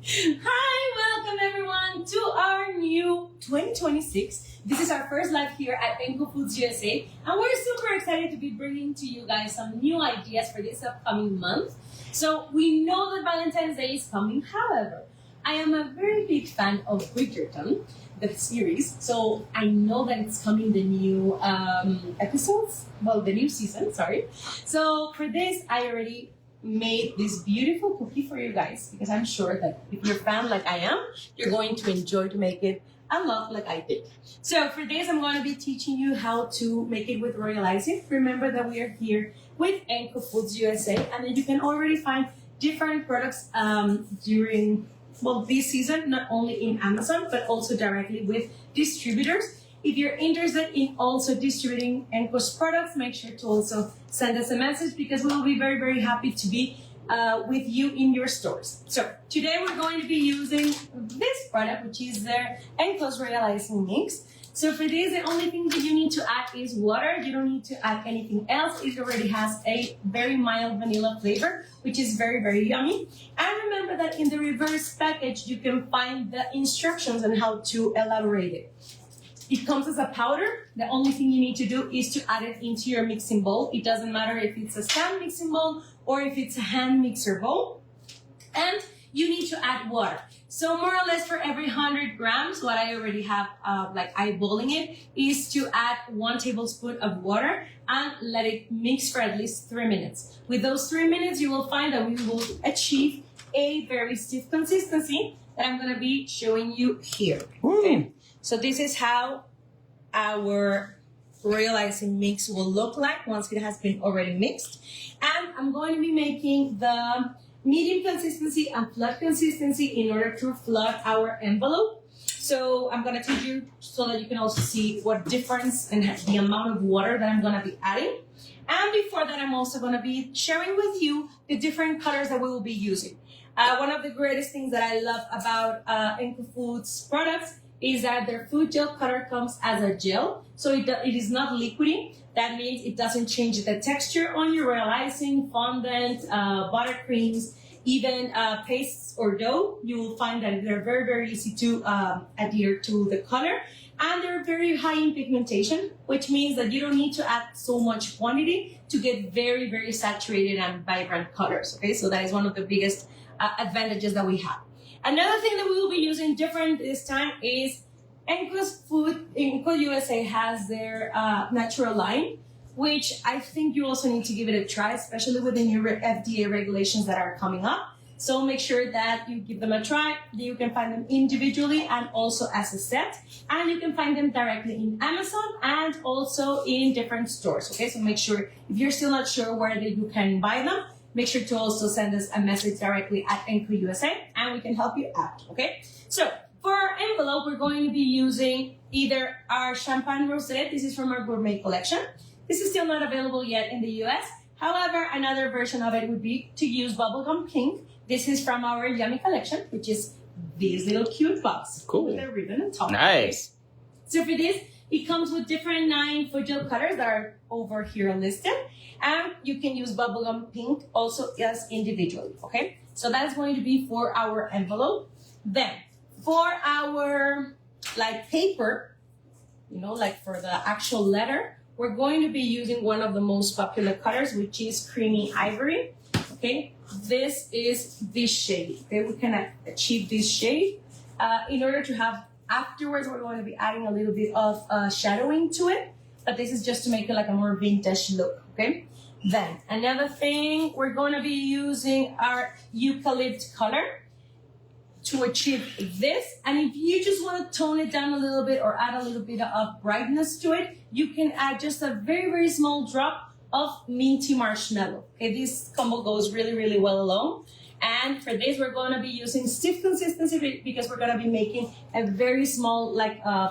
Hi, welcome everyone to our new 2026. This is our first live here at ENCO FOODS USA, and we're super excited to be bringing to you guys some new ideas for this upcoming month. So we know that Valentine's Day is coming. However, I am a very big fan of Bridgerton, the series. So I know that it's coming the new the new season, sorry. So for this, I already made this beautiful cookie for you guys because I'm sure that if you're a fan like I am, you're going to enjoy to make it a lot like I did. So for this, I'm going to be teaching you how to make it with royal icing. Remember that we are here with ENCO FOODS USA, and then you can already find different products during this season, not only in Amazon, but also directly with distributors. If you're interested in also distributing ENCO's products, make sure to also send us a message because we'll be very, very happy to be with you in your stores. So today we're going to be using this product, which is their ENCO's Royal Icing Mix. So for this, the only thing that you need to add is water. You don't need to add anything else. It already has a very mild vanilla flavor, which is very, very yummy. And remember that in the reverse package, you can find the instructions on how to elaborate it. It comes as a powder. The only thing you need to do is to add it into your mixing bowl. It doesn't matter if it's a stand mixing bowl or if it's a hand mixer bowl. And you need to add water. So more or less for every 100 grams, what I already have eyeballing it, is to add 1 tablespoon of water and let it mix for at least 3 minutes. With those 3 minutes, you will find that we will achieve a very stiff consistency that I'm going to be showing you here. Okay? So this is how our royal icing mix will look like once it has been already mixed. And I'm going to be making the medium consistency and flat consistency in order to flood our envelope. So I'm going to teach you so that you can also see what difference and the amount of water that I'm going to be adding. And before that, I'm also going to be sharing with you the different colors that we will be using. One of the greatest things that I love about ENCO FOODS products is that their food gel color comes as a gel, so it is not liquidy. That means it doesn't change the texture on your royal icing, fondant, buttercreams, even pastes or dough. You will find that they're very, very easy to adhere to the color, and they're very high in pigmentation, which means that you don't need to add so much quantity to get very, very saturated and vibrant colors. Okay, so that is one of the biggest advantages that we have. Another thing that we will be using different this time is ENCO USA has their natural line, which I think you also need to give it a try, especially with the new FDA regulations that are coming up. So make sure that you give them a try. You can find them individually and also as a set. And you can find them directly in Amazon and also in different stores. Okay, so make sure if you're still not sure where you can buy them, make sure to also send us a message directly at ENCO USA and we can help you out, okay? So for our envelope, we're going to be using either our Champagne Rosé. This is from our gourmet collection. This is still not available yet in the US. However, another version of it would be to use Bubblegum Pink. This is from our Yummy collection, which is this little cute box. Cool. With a ribbon on top. Nice. So for this, it comes with different 9 food gel colors that are over here listed. And you can use Bubblegum Pink also as individually, okay? So that's going to be for our envelope. Then, for our, paper, for the actual letter, we're going to be using one of the most popular colors, which is Creamy Ivory, okay? This is this shade, okay? We can achieve this shade. In order to have, afterwards, we're going to be adding a little bit of shadowing to it, but this is just to make it like a more vintage look, okay? Then, another thing, we're going to be using our eucalypt color to achieve this. And if you just want to tone it down a little bit or add a little bit of brightness to it, you can add just a very, very small drop of minty marshmallow. Okay, this combo goes really, really well alone. And for this, we're going to be using stiff consistency because we're going to be making a very small,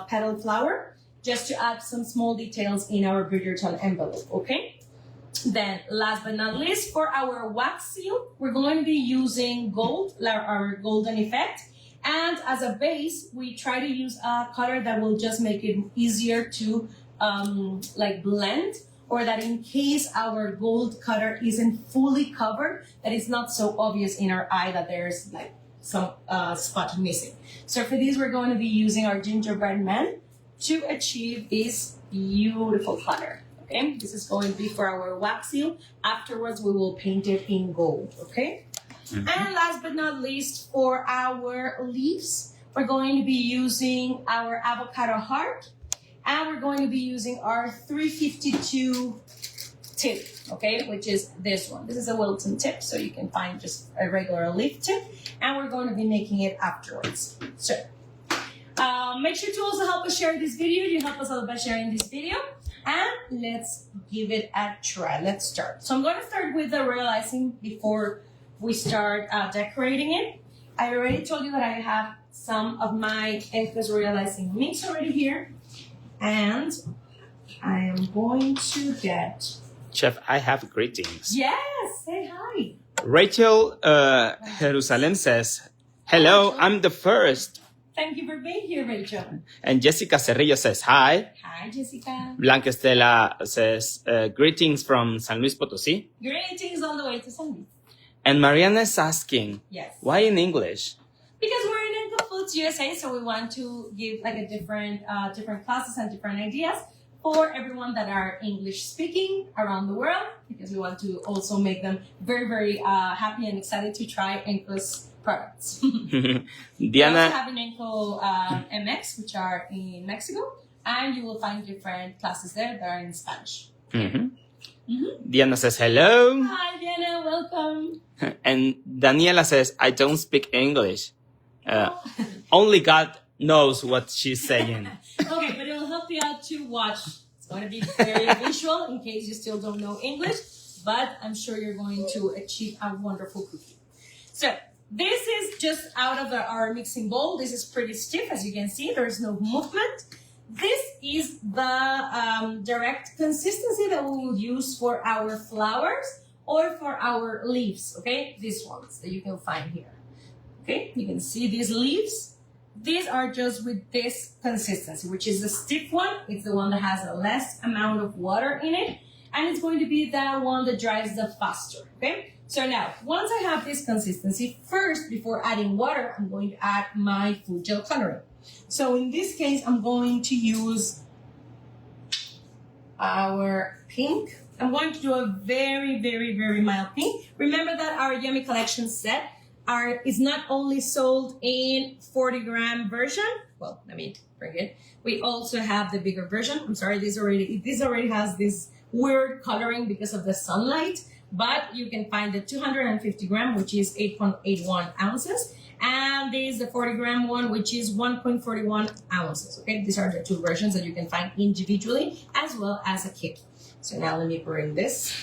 petal flower, just to add some small details in our Bridgerton envelope, okay? Then, last but not least, for our wax seal, we're going to be using gold, our golden effect. And as a base, we try to use a color that will just make it easier to blend, or that in case our gold color isn't fully covered, that it's not so obvious in our eye that there's some spot missing. So for this, we're going to be using our gingerbread man to achieve this beautiful color. Okay, this is going to be for our wax seal. Afterwards, we will paint it in gold. Okay, and last but not least, for our leaves, we're going to be using our avocado heart, and we're going to be using our 352 tip, okay, which is this one. This is a Wilton tip, so you can find just a regular leaf tip, and we're going to be making it afterwards. So make sure to also help us share this video. You help us out by sharing this video, and let's give it a try. Let's start. So I'm going to start with the royal icing before we start decorating it. I already told you that I have some of my ENCO's royal icing mix already here, and I am going to get... Chef, I have greetings. Yes, say hi. Rachel Jerusalem says, hello, I'm the first. Thank you for being here, Rachel. And Jessica Cerrillo says, hi. Hi, Jessica. Blanca Estela says, greetings from San Luis Potosí. Greetings all the way to San Luis. And Mariana is asking, yes, why in English? Because we're in ENCO Foods USA, so we want to give like a different classes and different ideas for everyone that are English speaking around the world, because we want to also make them very, very happy and excited to try ENCO's products. Diana, we also have an ENCO MX, which are in Mexico, and you will find different classes there that are in Spanish. Diana says, hello. Hi, Diana, welcome. And Daniela says, I don't speak English. Only God knows what she's saying. Okay, but it'll help you out to watch. It's going to be very visual in case you still don't know English, but I'm sure you're going to achieve a wonderful cookie. So this is just out of our mixing bowl. This is pretty stiff, as you can see. There's no movement. This is the direct consistency that we will use for our flowers or for our leaves, okay? These ones that you can find here. Okay, you can see these leaves. These are just with this consistency, which is the stiff one. It's the one that has a less amount of water in it. And it's going to be the one that dries the faster, okay? So now, once I have this consistency, first, before adding water, I'm going to add my food gel coloring. So in this case, I'm going to use our pink. I'm going to do a very, very, very mild pink. Remember that our Yummy Collection set is not only sold in 40-gram version. Well, let me bring it. We also have the bigger version. I'm sorry, this already has this weird coloring because of the sunlight, but you can find the 250-gram, which is 8.81 ounces, and this is the 40-gram one, which is 1.41 ounces. Okay, these are the two versions that you can find individually as well as a kit. So now let me bring this.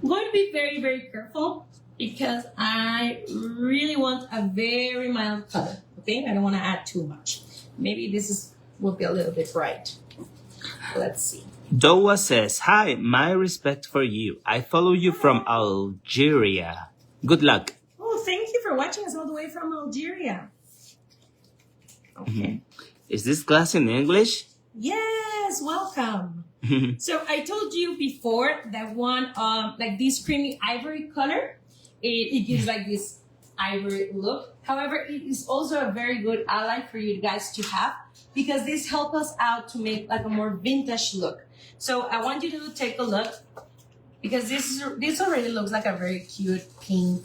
I'm going to be very, very careful because I really want a very mild color, okay? I don't want to add too much. Maybe this will be a little bit bright. Let's see. Doa says, hi, my respect for you. I follow you from Algeria. Good luck. Oh, thank you for watching us all the way from Algeria. Okay. Is this class in English? Yes, welcome. So I told you before that one, like this creamy ivory color, it gives like this ivory look. However, it is also a very good ally for you guys to have because this helps us out to make like a more vintage look. So I want you to take a look because this already looks like a very cute pink,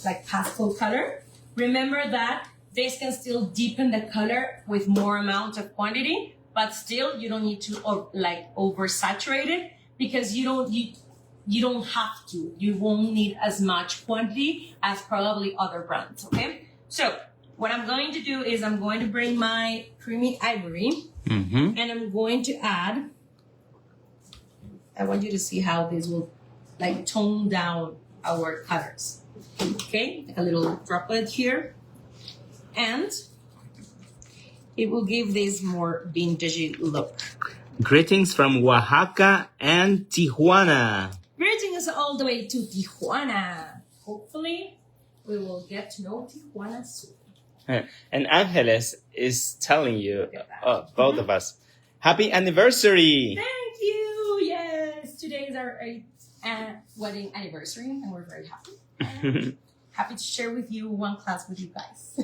like pastel color. Remember that this can still deepen the color with more amount of quantity, but still you don't need to like oversaturate it because you don't have to. You won't need as much quantity as probably other brands, okay? So what I'm going to do is I'm going to bring my creamy ivory and I'm going to add, I want you to see how this will like tone down our colors, okay? Like a little droplet here. And it will give this more vintagey look. Greetings from Oaxaca and Tijuana. Greetings all the way to Tijuana. Hopefully, we will get to know Tijuana soon. And Angeles is telling you, both of us, happy anniversary. Thank you. Yes, today is our 8th wedding anniversary, and we're very happy. happy to share with you one class with you guys.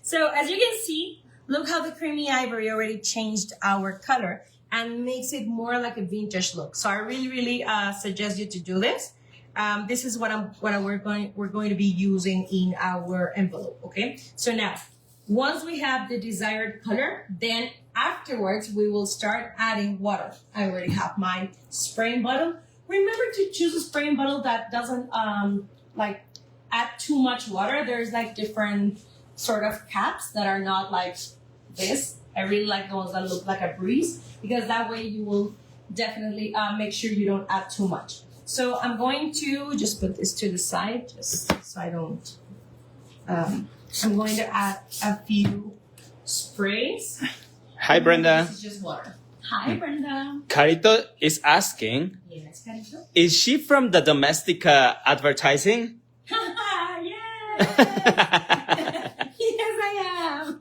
So as you can see, look how the creamy ivory already changed our color and makes it more like a vintage look. So I really suggest you to do this. This is what we're going to be using in our envelope. Okay. So now, once we have the desired color, then afterwards we will start adding water. I already have my spraying bottle. Remember to choose a spraying bottle that doesn't like add too much water. There's like different sort of caps that are not like this. I really like the ones that look like a breeze, because that way you will definitely make sure you don't add too much. So I'm going to just put this to the side, just so I don't. I'm going to add a few sprays. Hi, Brenda. This is just water. Hi, Brenda. Carito is asking, Yes, Carito. is she from the Domestica advertising? Yes. Yes, I am.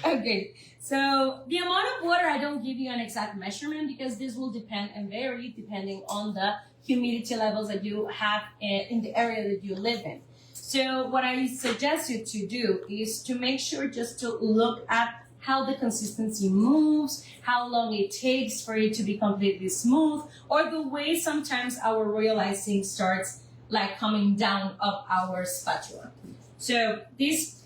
Okay. So the amount of water, I don't give you an exact measurement because this will depend and vary depending on the humidity levels that you have in the area that you live in. So what I suggest you to do is to make sure just to look at how the consistency moves, how long it takes for it to be completely smooth, or the way sometimes our royal icing starts like coming down up our spatula. So this,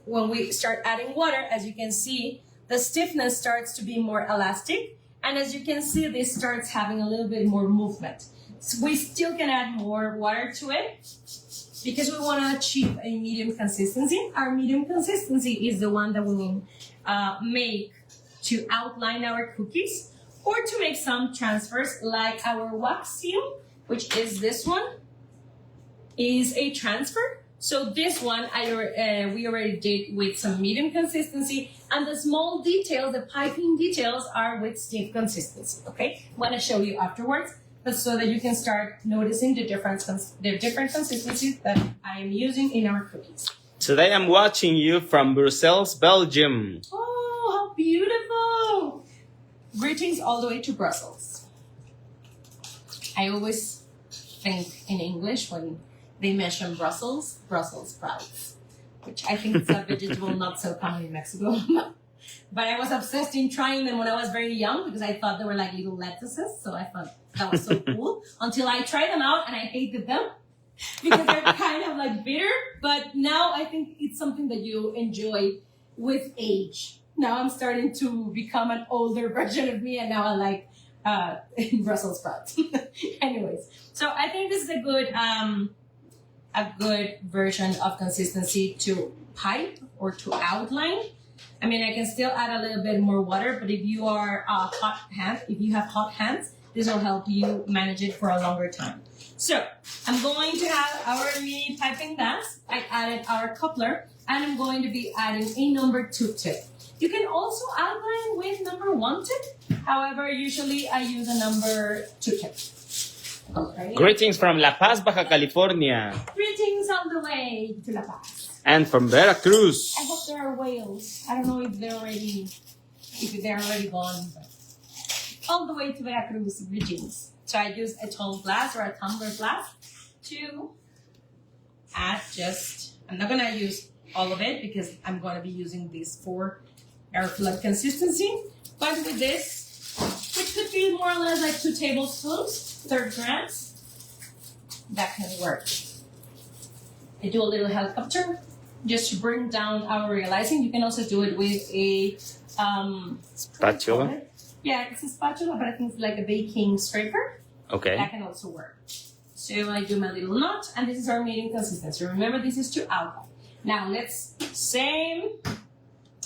when we start adding water, as you can see, the stiffness starts to be more elastic. And as you can see, this starts having a little bit more movement. So we still can add more water to it because we want to achieve a medium consistency. Our medium consistency is the one that we will make to outline our cookies or to make some transfers, like our wax seal, which is this one, is a transfer. So this one we already did with some medium consistency, and the small details, the piping details, are with stiff consistency. Okay, I'm gonna show you afterwards, but so that you can start noticing the different consistencies that I am using in our cookies. Today I'm watching you from Brussels, Belgium. Oh, how beautiful! Greetings all the way to Brussels. I always think in English when they mention Brussels sprouts, which I think is a vegetable not so common in Mexico. But I was obsessed in trying them when I was very young because I thought they were like little lettuces. So I thought that was so cool until I tried them out and I hated them because they're kind of like bitter. But now I think it's something that you enjoy with age. Now I'm starting to become an older version of me, and now I like Brussels sprouts. Anyways, so I think this is a good version of consistency to pipe or to outline. I mean, I can still add a little bit more water, but if you are if you have hot hands, this will help you manage it for a longer time. So I'm going to have our mini piping glass. I added our coupler, and I'm going to be adding a number 2 tip. You can also outline with number 1 tip. However, usually I use a number 2 tip. Okay. Greetings from La Paz, Baja California. Greetings all the way to La Paz. And from Veracruz. I hope there are whales. I don't know if they're already gone, but all the way to Veracruz, greetings. So I use a tall glass or a tumbler glass to add I'm not gonna use all of it because I'm gonna be using this for air flood consistency. But with this, which could be more or less like 2 tablespoons, 3rd grams, that can work. I do a little helicopter just to bring down our realizing. You can also do it with a spatula. Yeah, it's a spatula, but I think it's like a baking scraper. Okay. That can also work. So I do my little knot, and this is our medium consistency. Remember, this is to outline. Now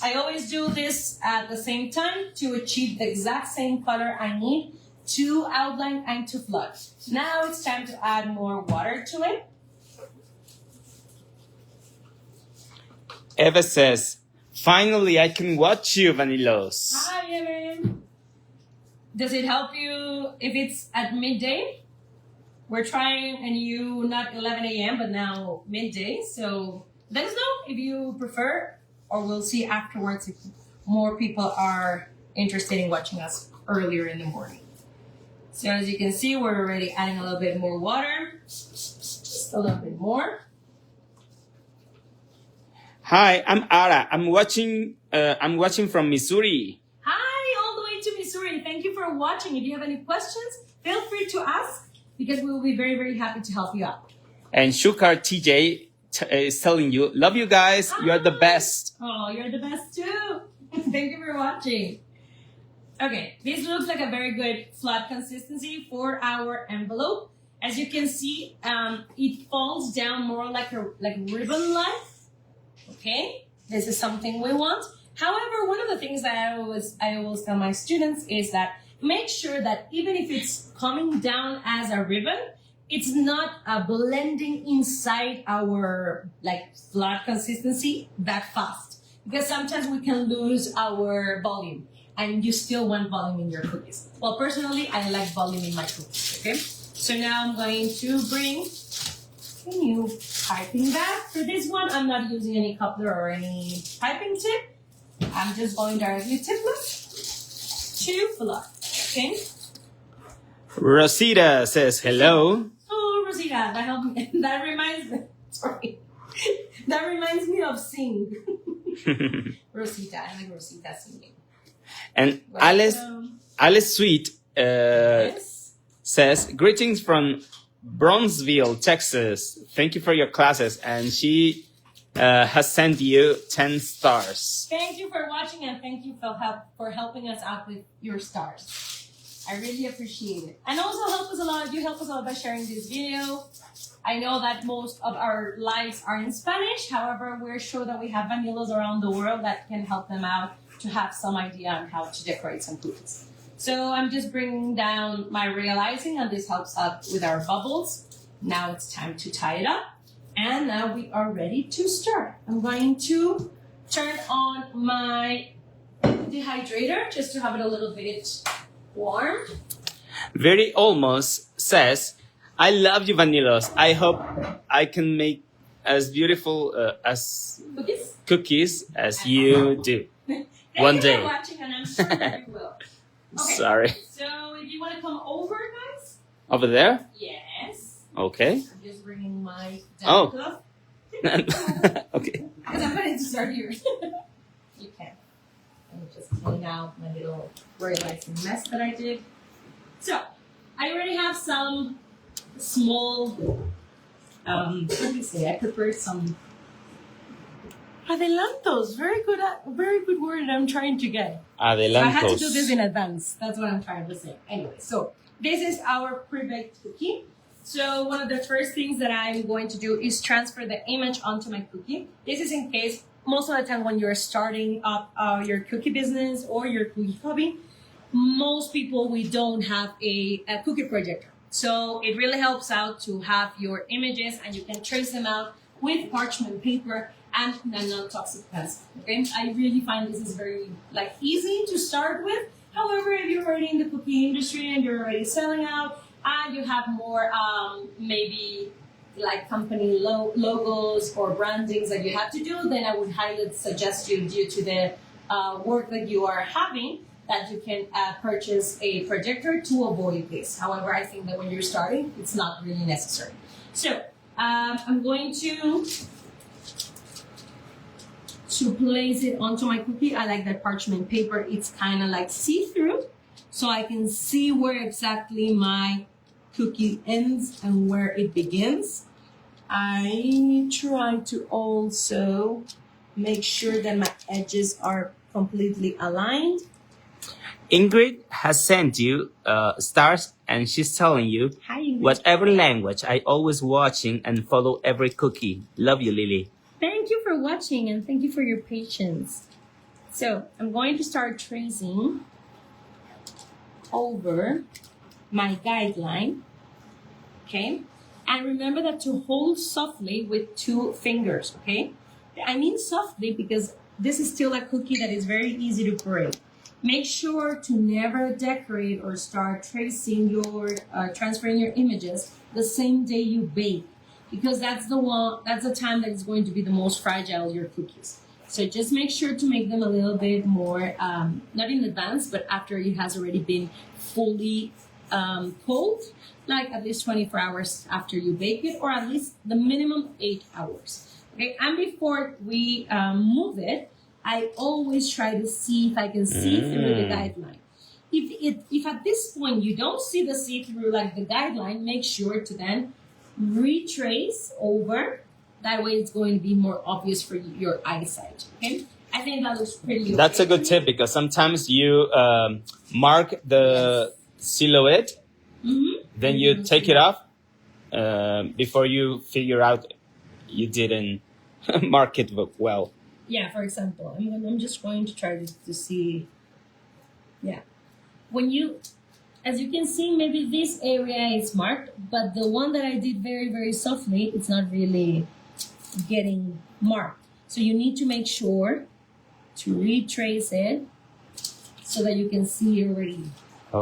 I always do this at the same time to achieve the exact same color I need to outline and to flood. Now it's time to add more water to it. Eva says, finally I can watch you, VANILOS. Hi, Evan. Does it help you if it's at midday? We're trying not 11 a.m., but now midday. So let us know if you prefer, or we'll see afterwards if more people are interested in watching us earlier in the morning. So as you can see, we're already adding a little bit more water, just a little bit more. Hi, I'm Ara. I'm watching from Missouri. Hi, all the way to Missouri. Thank you for watching. If you have any questions, feel free to ask because we will be very, very happy to help you out. And Shukar TJ is telling you, love you guys. Hi. You are the best. Oh, you're the best too. Thank you for watching. Okay, this looks like a very good flat consistency for our envelope. As you can see, it falls down more like ribbon-like. Okay, this is something we want. However, one of the things that I always tell my students is that make sure that even if it's coming down as a ribbon, it's not blending inside our flat consistency that fast. Because sometimes we can lose our volume and you still want volume in your cookies. Well, personally, I like volume in my cookies, okay? So now I'm going to bring a new piping bag. For this one, I'm not using any coupler or any piping tip. I'm just going directly tipless to flour, okay? Rosita says hello. Oh, Rosita, that reminds me, sorry. That reminds me of sing. Rosita, I like Rosita singing. And Alice Sweet Yes. says, greetings from Bronzeville, Texas. Thank you for your classes. And she has sent you 10 stars. Thank you for watching and thank you for helping us out with your stars. I really appreciate it. And also you help us a lot by sharing this video. I know that most of our lives are in Spanish. However, we're sure that we have VANILOS around the world that can help them out to have some idea on how to decorate some cookies. So I'm just bringing down my real icing and this helps out with our bubbles. Now it's time to tie it up. And now we are ready to start. I'm going to turn on my dehydrator just to have it a little bit warm. Very Almost says, I love you, VANILOS. I hope I can make as beautiful as cookies as you do. One day. Thank you for watching, and I'm sure that you will. Okay, sorry. So if you want to come over, guys. Over there? Yes. Okay. I'm just bringing my Oh. glove. Okay. Because I'm going to start here. You can. Let me just clean out my little royal icing mess that I did. So, I already have some small, what do you say? I prepared some adelantos. Very good word I'm trying to get. Adelantos. So I had to do this in advance. That's what I'm trying to say. Anyway, so this is our pre-baked cookie. So one of the first things that I'm going to do is transfer the image onto my cookie. This is in case most of the time when you're starting up your cookie business or your cookie hobby, most people, we don't have a cookie projector. So it really helps out to have your images and you can trace them out with parchment paper and a non-toxic pencil. Okay, I really find this is very easy to start with. However, if you're already in the cookie industry and you're already selling out and you have more maybe company logos or brandings that you have to do, then I would highly suggest you, due to the work that you are having, that you can purchase a projector to avoid this. However, I think that when you're starting, it's not really necessary. So I'm going to place it onto my cookie. I like that parchment paper. It's kind of like see-through, so I can see where exactly my cookie ends and where it begins. I try to also make sure that my edges are completely aligned. Ingrid has sent you stars and she's telling you, Hi, Ingrid. Whatever language, I always watching and follow every cookie. Love you, Lily. Thank you for watching and thank you for your patience. So I'm going to start tracing over my guideline. Okay. And remember that to hold softly with 2 fingers. Okay. I mean softly because this is still a cookie that is very easy to break. Make sure to never decorate or start tracing your, transferring your images the same day you bake, because that's the time that is going to be the most fragile, your cookies. So just make sure to make them a little bit more, not in advance, but after it has already been fully cold, like at least 24 hours after you bake it, or at least the minimum 8 hours. Okay, and before we move it, I always try to see if I can see through the guideline. If at this point you don't see the see-through like the guideline, make sure to then retrace over. That way it's going to be more obvious for your eyesight. Okay, I think that looks pretty okay. That's a good tip because sometimes you mark the silhouette, then you take it off before you figure out you didn't mark it well. Yeah, for example, I'm just going to try to see. Yeah. When you, as you can see, maybe this area is marked, but the one that I did very, very softly, it's not really getting marked. So you need to make sure to retrace it so that you can see it already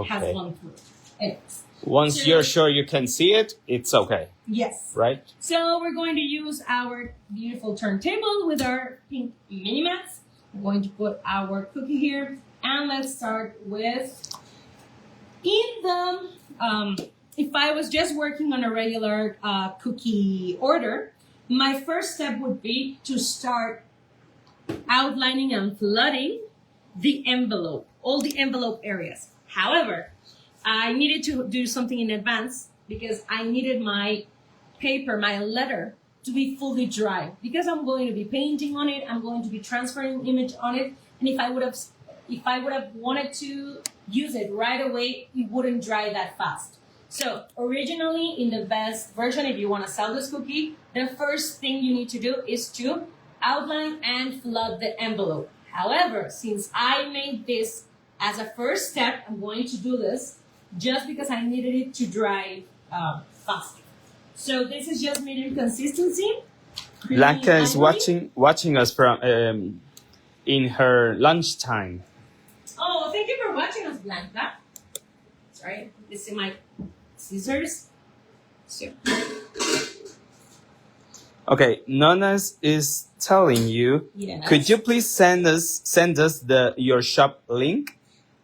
has gone through. Anyways. Once you're sure you can see it, it's okay. Yes. Right? So we're going to use our beautiful turntable with our pink mini mats. We're going to put our cookie here. And let's start with, if I was just working on a regular cookie order, my first step would be to start outlining and flooding the envelope, all the envelope areas. However, I needed to do something in advance because I needed my paper, my letter, to be fully dry. Because I'm going to be painting on it, I'm going to be transferring image on it, and if I would have wanted to use it right away, it wouldn't dry that fast. So originally, in the best version, if you want to sell this cookie, the first thing you need to do is to outline and flood the envelope. However, since I made this as a first step, I'm going to do this just because I needed it to dry faster. So this is just medium consistency. Blanca is watching us from in her lunchtime. Oh, thank you for watching us, Blanca. Sorry, this is my scissors. So. Okay, Nonas is telling you. Yes. Could you please send us your shop link?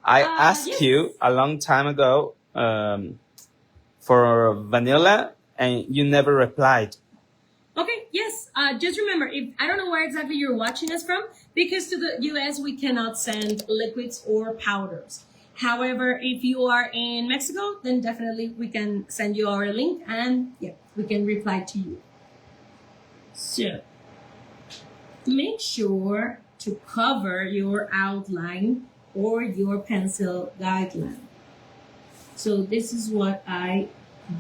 I asked you a long time ago for vanilla, and you never replied. Okay, yes. Just remember, I don't know where exactly you're watching us from, because to the US we cannot send liquids or powders. However, if you are in Mexico, then definitely we can send you our link, and yeah, we can reply to you. So, make sure to cover your outline or your pencil guideline. So this is what I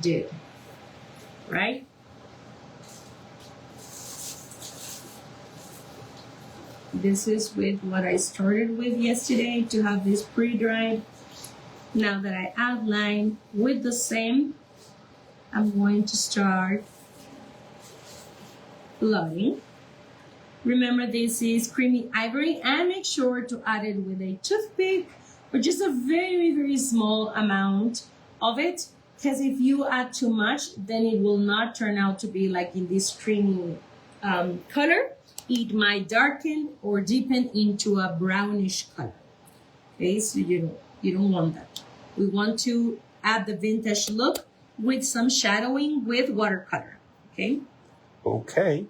did, right? This is with what I started with yesterday to have this pre-dried. Now that I outlined with the same, I'm going to start flooding. Remember, this is creamy ivory, and make sure to add it with a toothpick or just a very, very small amount of it, because if you add too much, then it will not turn out to be like in this creamy color. It might darken or deepen into a brownish color. Okay, so you don't want that. We want to add the vintage look with some shadowing with watercolor. Okay. Okay.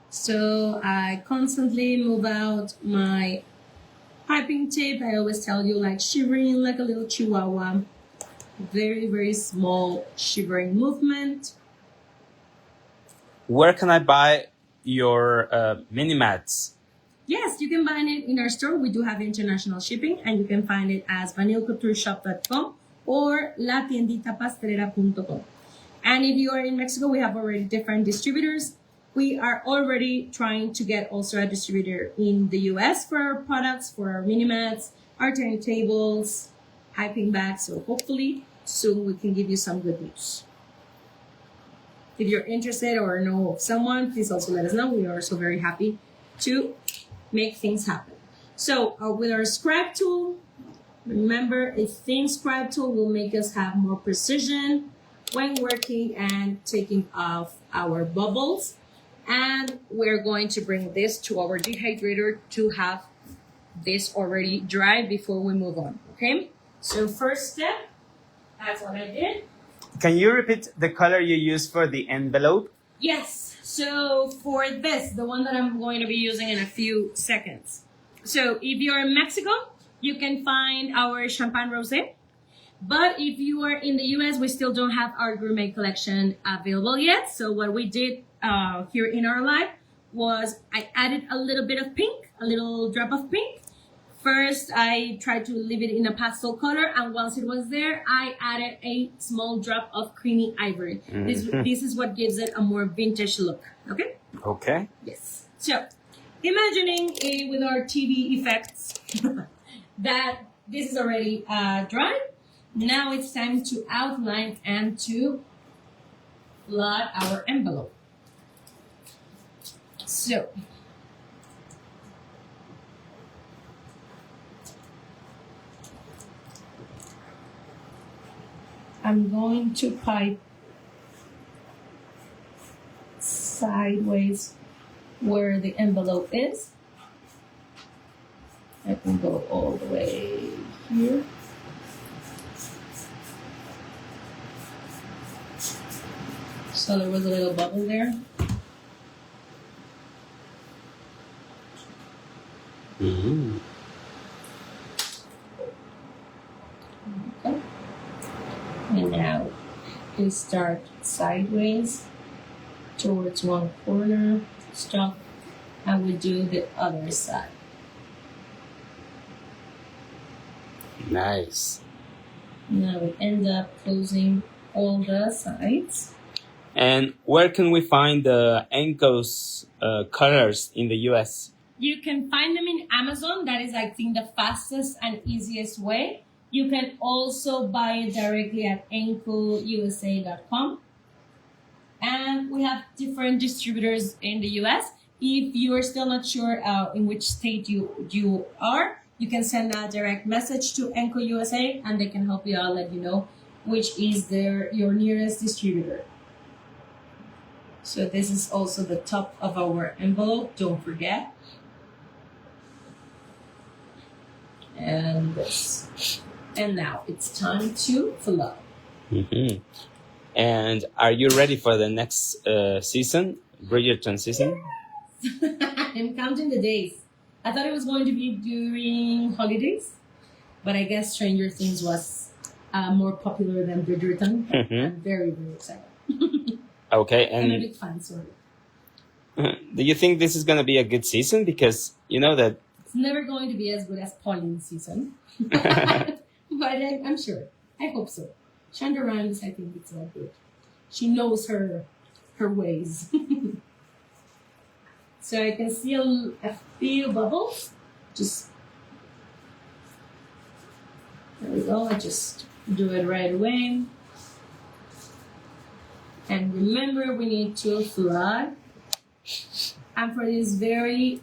So I constantly move out my piping tape. I always tell you, like shivering like a little chihuahua. Very, very small shivering movement. Where can I buy your mini mats? Yes, you can buy it in our store. We do have international shipping, and you can find it as vanilcoutureshop.com or latienditapastelera.com. And if you are in Mexico, we have already different distributors. We are already trying to get also a distributor in the US for our products, for our mini mats, our turntables, piping bags. So hopefully soon we can give you some good news. If you're interested or know of someone, please also let us know. We are so very happy to make things happen. So with our scribe tool, remember, a thin scribe tool will make us have more precision when working and taking off our bubbles. And we're going to bring this to our dehydrator to have this already dry before we move on. Okay, so first step, that's what I did. Can you repeat the color you used for the envelope? Yes, So for this, the one that I'm going to be using in a few seconds. So if you're in Mexico, you can find our champagne rosé. But if you are in the US, we still don't have our gourmet collection available yet. So what we did here in our live was I added a little bit of pink, a little drop of pink. First, I tried to leave it in a pastel color, and once it was there, I added a small drop of creamy ivory. This is what gives it a more vintage look. Okay? Okay. Yes. So, imagining with our TV effects that this is already dry. Now it's time to outline and to flood our envelope. So, I'm going to pipe sideways where the envelope is. I can go all the way here. So there was a little bubble there. Mm-hmm. Okay. And now we start sideways towards one corner, stop, and we do the other side. Nice. Now we end up closing all the sides. And where can we find the ENCO's colors in the US? You can find them in Amazon. That is, I think, the fastest and easiest way. You can also buy it directly at ENCOUSA.com. And we have different distributors in the US. If you are still not sure in which state you are, you can send a direct message to ENCO USA and they can help you out, let you know which is your nearest distributor. So this is also the top of our envelope, don't forget. And this. And now it's time to flow. Mm-hmm. And are you ready for the next season, Bridgerton season? I'm counting the days. I thought it was going to be during holidays, but I guess Stranger Things was more popular than Bridgerton. Mm-hmm. I'm very, very excited. Okay, I'm a and big fan, sorry. do you think this is going to be a good season? Because you know that... It's never going to be as good as Pauline's season. But I'm sure. I hope so. Shonda Rhimes, I think it's all good. She knows her ways. So I can see a few bubbles. Just, there we go. I just do it right away. And remember, we need to flood. And for these very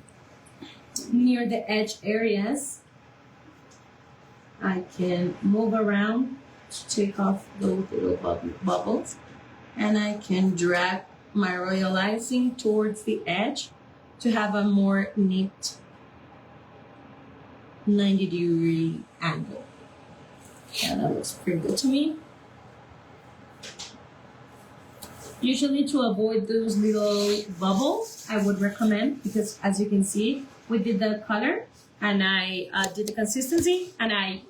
near the edge areas, I can move around to take off those little bubbles. And I can drag my royal icing towards the edge to have a more neat 90-degree angle. Yeah, that looks pretty good to me. Usually to avoid those little bubbles, I would recommend, because as you can see, we did the color and I did the consistency and I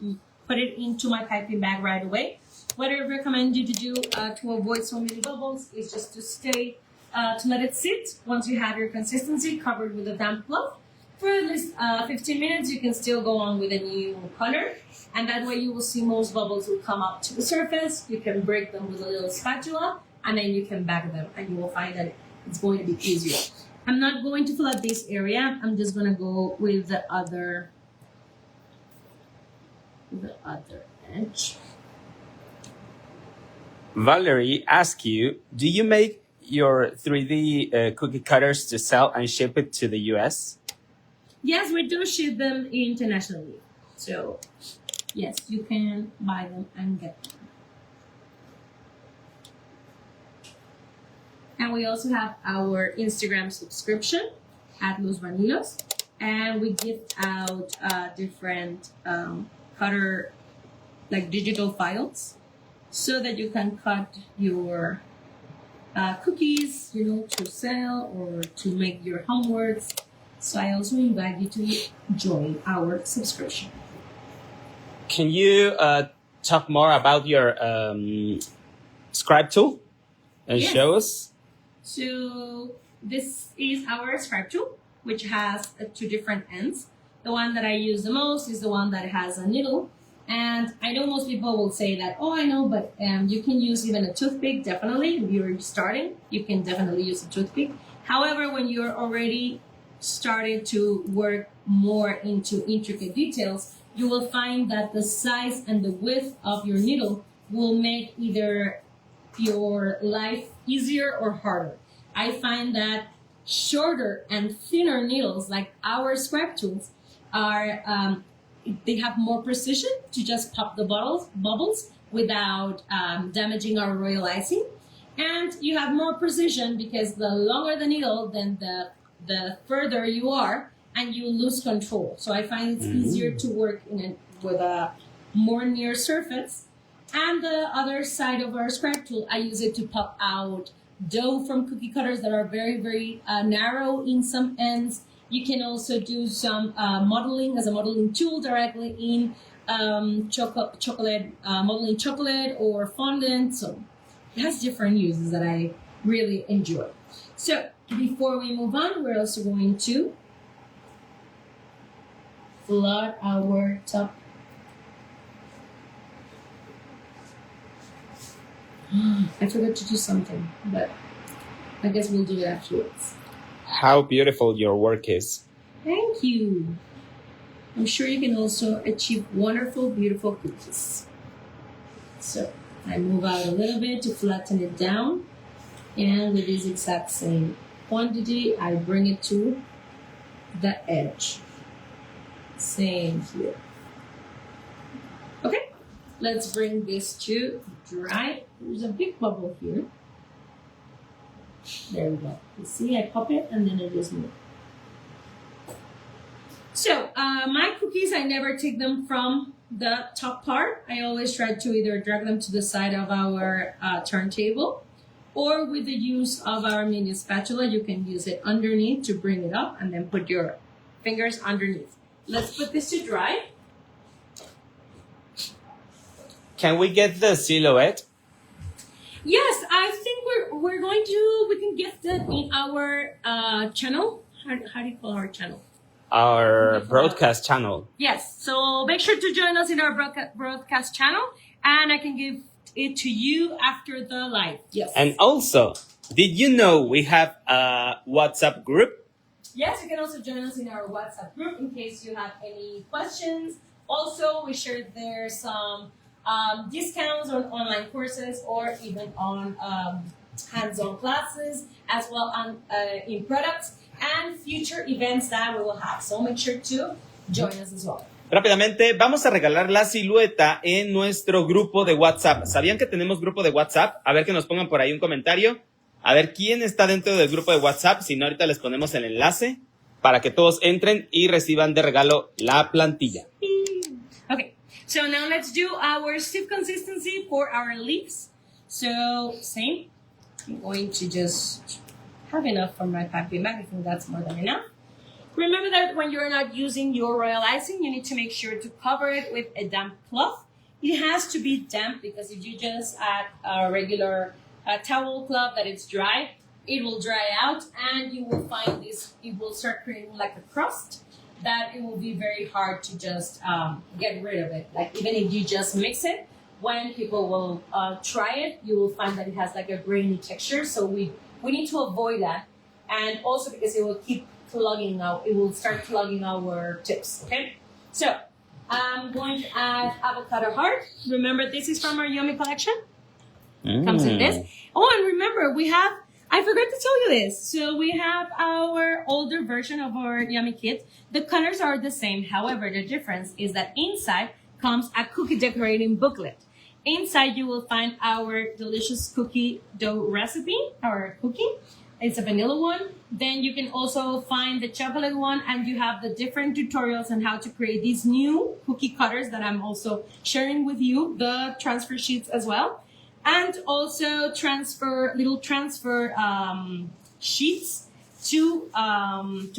put it into my piping bag right away. What I recommend you to do to avoid so many bubbles is just to stay, to let it sit. Once you have your consistency covered with a damp cloth, for at least 15 minutes, you can still go on with a new color. And that way you will see most bubbles will come up to the surface. You can break them with a little spatula and then you can bag them and you will find that it's going to be easier. I'm not going to flood this area. I'm just going to go with the other edge. Valerie asked you, do you make your 3D cookie cutters to sell and ship it to the US? Yes, we do ship them internationally. So, yes, you can buy them and get them. And we also have our Instagram subscription at Los VANILOS. And we give out different cutter, like digital files, so that you can cut your cookies, to sell or to make your homeworks. So I also invite you to join our subscription. Can you talk more about your scribe tool and Yes. show us? So this is our scribe tool, which has two different ends. The one that I use the most is the one that has a needle. And I know most people will say that, oh, I know, but you can use even a toothpick, definitely. If you're starting, you can definitely use a toothpick. However, when you're already started to work more into intricate details, you will find that the size and the width of your needle will make either your life easier or harder. I find that shorter and thinner needles, like our scribe tools, are they have more precision to just pop the bubbles without damaging our royal icing. And you have more precision because the longer the needle, then the further you are, and you lose control. So I find it's easier to work with a more near surface. And the other side of our scribe tool, I use it to pop out dough from cookie cutters that are very, very narrow in some ends. You can also do some modeling as a modeling tool directly in chocolate, modeling chocolate or fondant. So it has different uses that I really enjoy. So before we move on, we're also going to flood our top. I forgot to do something, but I guess we'll do it afterwards. How beautiful your work is. Thank you. I'm sure you can also achieve wonderful, beautiful cookies. So I move out a little bit to flatten it down. And with this exact same quantity, I bring it to the edge. Same here. Okay, let's bring this to dry. There's a big bubble here. There we go. You see, I pop it and then it just moves. So, my cookies, I never take them from the top part. I always try to either drag them to the side of our turntable, or with the use of our mini spatula, you can use it underneath to bring it up and then put your fingers underneath. Let's put this to dry. Can we get the silhouette? Yes, I think we're going to, we can get that in our channel. How do you call our channel? Our broadcast channel. Yes, so make sure to join us in our broadcast channel, and I can give it to you after the live. Yes. And also, did you know we have a WhatsApp group? Yes, you can also join us in our WhatsApp group in case you have any questions. Also, we shared there some discounts on online courses or even on hands-on classes, as well on in products and future events that we will have. So make sure to join us as well. Rápidamente, vamos a regalar la silueta en nuestro grupo de WhatsApp. ¿Sabían que tenemos grupo de WhatsApp? A ver que nos pongan por ahí un comentario. A ver quién está dentro del grupo de WhatsApp. Si no, ahorita les ponemos el enlace para que todos entren y reciban de regalo la plantilla. Okay, so now let's do our stiff consistency for our leaves. So, same. I'm going to just have enough for my piping bag. I think that's more than enough. Remember that when you're not using your royal icing, you need to make sure to cover it with a damp cloth. It has to be damp because if you just add a regular towel cloth that it's dry, it will dry out and you will find this, it will start creating like a crust that it will be very hard to just get rid of it. Like even if you just mix it, when people will try it, you will find that it has like a grainy texture. So we need to avoid that. And also because it will keep plugging out, it will start plugging our tips, okay? So, I'm going to add avocado heart. Remember, this is from our Yummy collection. Comes in this. Oh, and remember, I forgot to tell you this. So, we have our older version of our Yummy kit. The colors are the same. However, the difference is that inside comes a cookie decorating booklet. Inside, you will find our delicious cookie dough recipe, our cookie. It's a vanilla one. Then you can also find the chocolate one, and you have the different tutorials on how to create these new cookie cutters that I'm also sharing with you, the transfer sheets as well. and also little transfer sheets to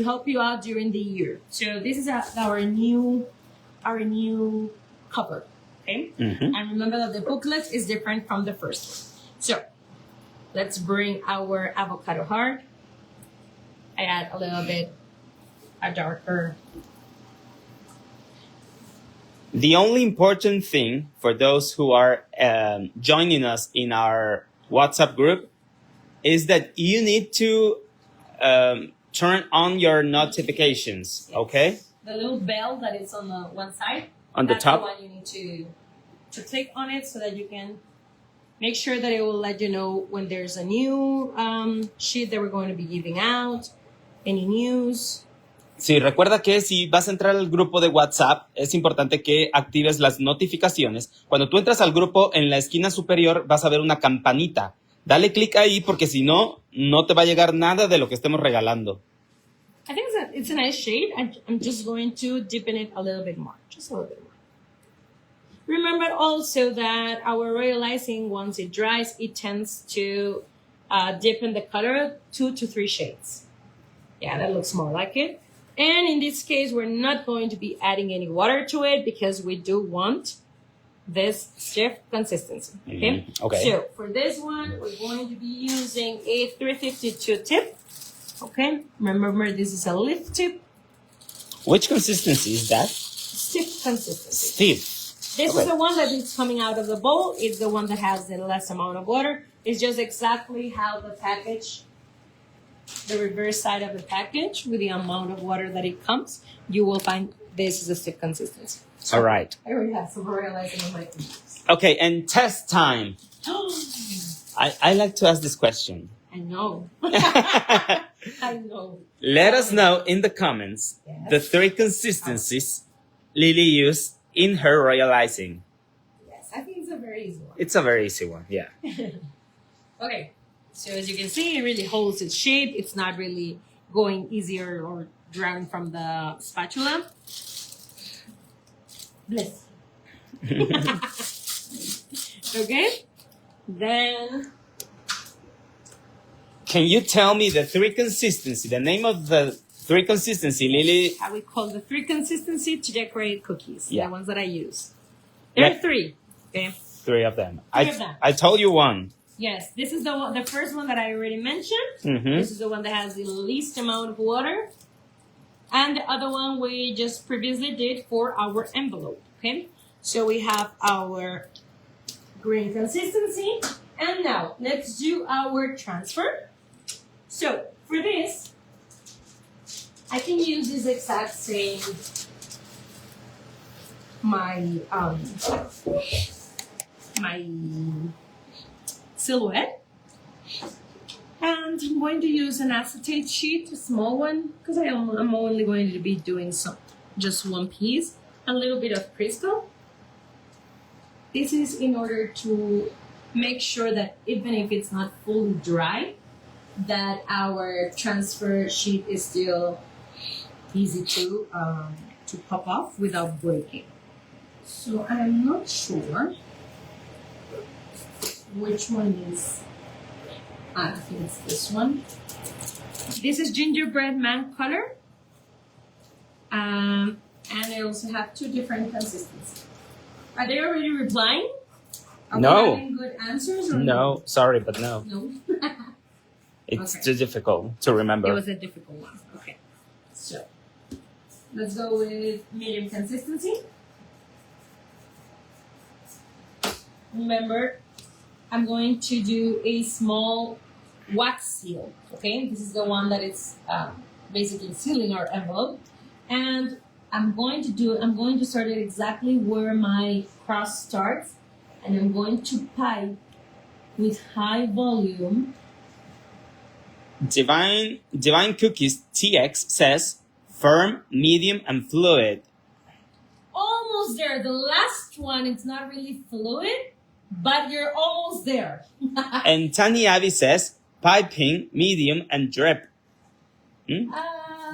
help you out during the year. So this is our new cover. Okay, and remember that the booklet is different from the first one. So let's bring our avocado heart. I add a little bit a darker. The only important thing for those who are joining us in our WhatsApp group is that you need to turn on your notifications, Yes. Okay? The little bell that is on the one side. On the top? That's the one you need to click on it so that you can make sure that it will let you know when there's a new sheet that we're going to be giving out, any news. Sí, recuerda que si vas a entrar al grupo de WhatsApp, es importante que actives las notificaciones. Cuando tú entras al grupo, en la esquina superior vas a ver una campanita. Dale clic ahí porque si no, no te va a llegar nada de lo que estemos regalando. I think it's a nice shade. I'm just going to deepen it a little bit more. Just a little bit more. Remember also that our royal icing, once it dries, it tends to deepen the color 2 to 3 shades. Yeah, that looks more like it. And in this case, we're not going to be adding any water to it because we do want this stiff consistency. Okay? Okay. So for this one, we're going to be using a 352 tip. Okay? Remember, this is a lift tip. Which consistency is that? Stiff consistency. Stiff. This Okay. is the one that is coming out of the bowl. It's the one that has the less amount of water. It's just exactly how the package, the reverse side of the package, with the amount of water that it comes, you will find this is a stiff consistency. All right. I already have some royal icing on my fingers. Okay, and test time. I like to ask this question. I know. I know. Let us know in the comments Yes. the 3 consistencies Lily used in her royal icing. Yes, I think it's a very easy one. It's a very easy one, yeah. Okay, so as you can see, it really holds its shape. It's not really going easier or drawing from the spatula. Bless. Okay, then Can you tell me the 3 consistency, the name of the 3 consistency, Lily? I would call the 3 consistency to decorate cookies. Yeah. The ones that I use. There are Yeah. 3. Okay. 3 of them. Three of them. I told you one. Yes, this is the first one that I already mentioned. Mhm. This is the one that has the least amount of water. And the other one we just previously did for our envelope. Okay. So we have our green consistency. And now let's do our transfer. So for this, I can use this exact same my silhouette, and I'm going to use an acetate sheet, a small one, because I'm only going to be doing just one piece, a little bit of Crisco. This is in order to make sure that even if it's not fully dry, that our transfer sheet is still easy to pop off without breaking. So I'm not sure which one is. I think it's this one. This is gingerbread man color, and they also have 2 different consistencies. Are they already replying? Are No. we having good answers or No, sorry, but no. no? It's Okay. too difficult to remember. It was a difficult one. Okay. So let's go with medium consistency. Remember, I'm going to do a small wax seal. Okay, this is the one that is basically sealing our envelope, and I'm going to start it exactly where my cross starts, and I'm going to pipe with high volume. Divine Cookies TX says firm, medium, and fluid. Almost there. The last one, it's not really fluid, but you're almost there. And Tani Avi says piping, medium, and drip.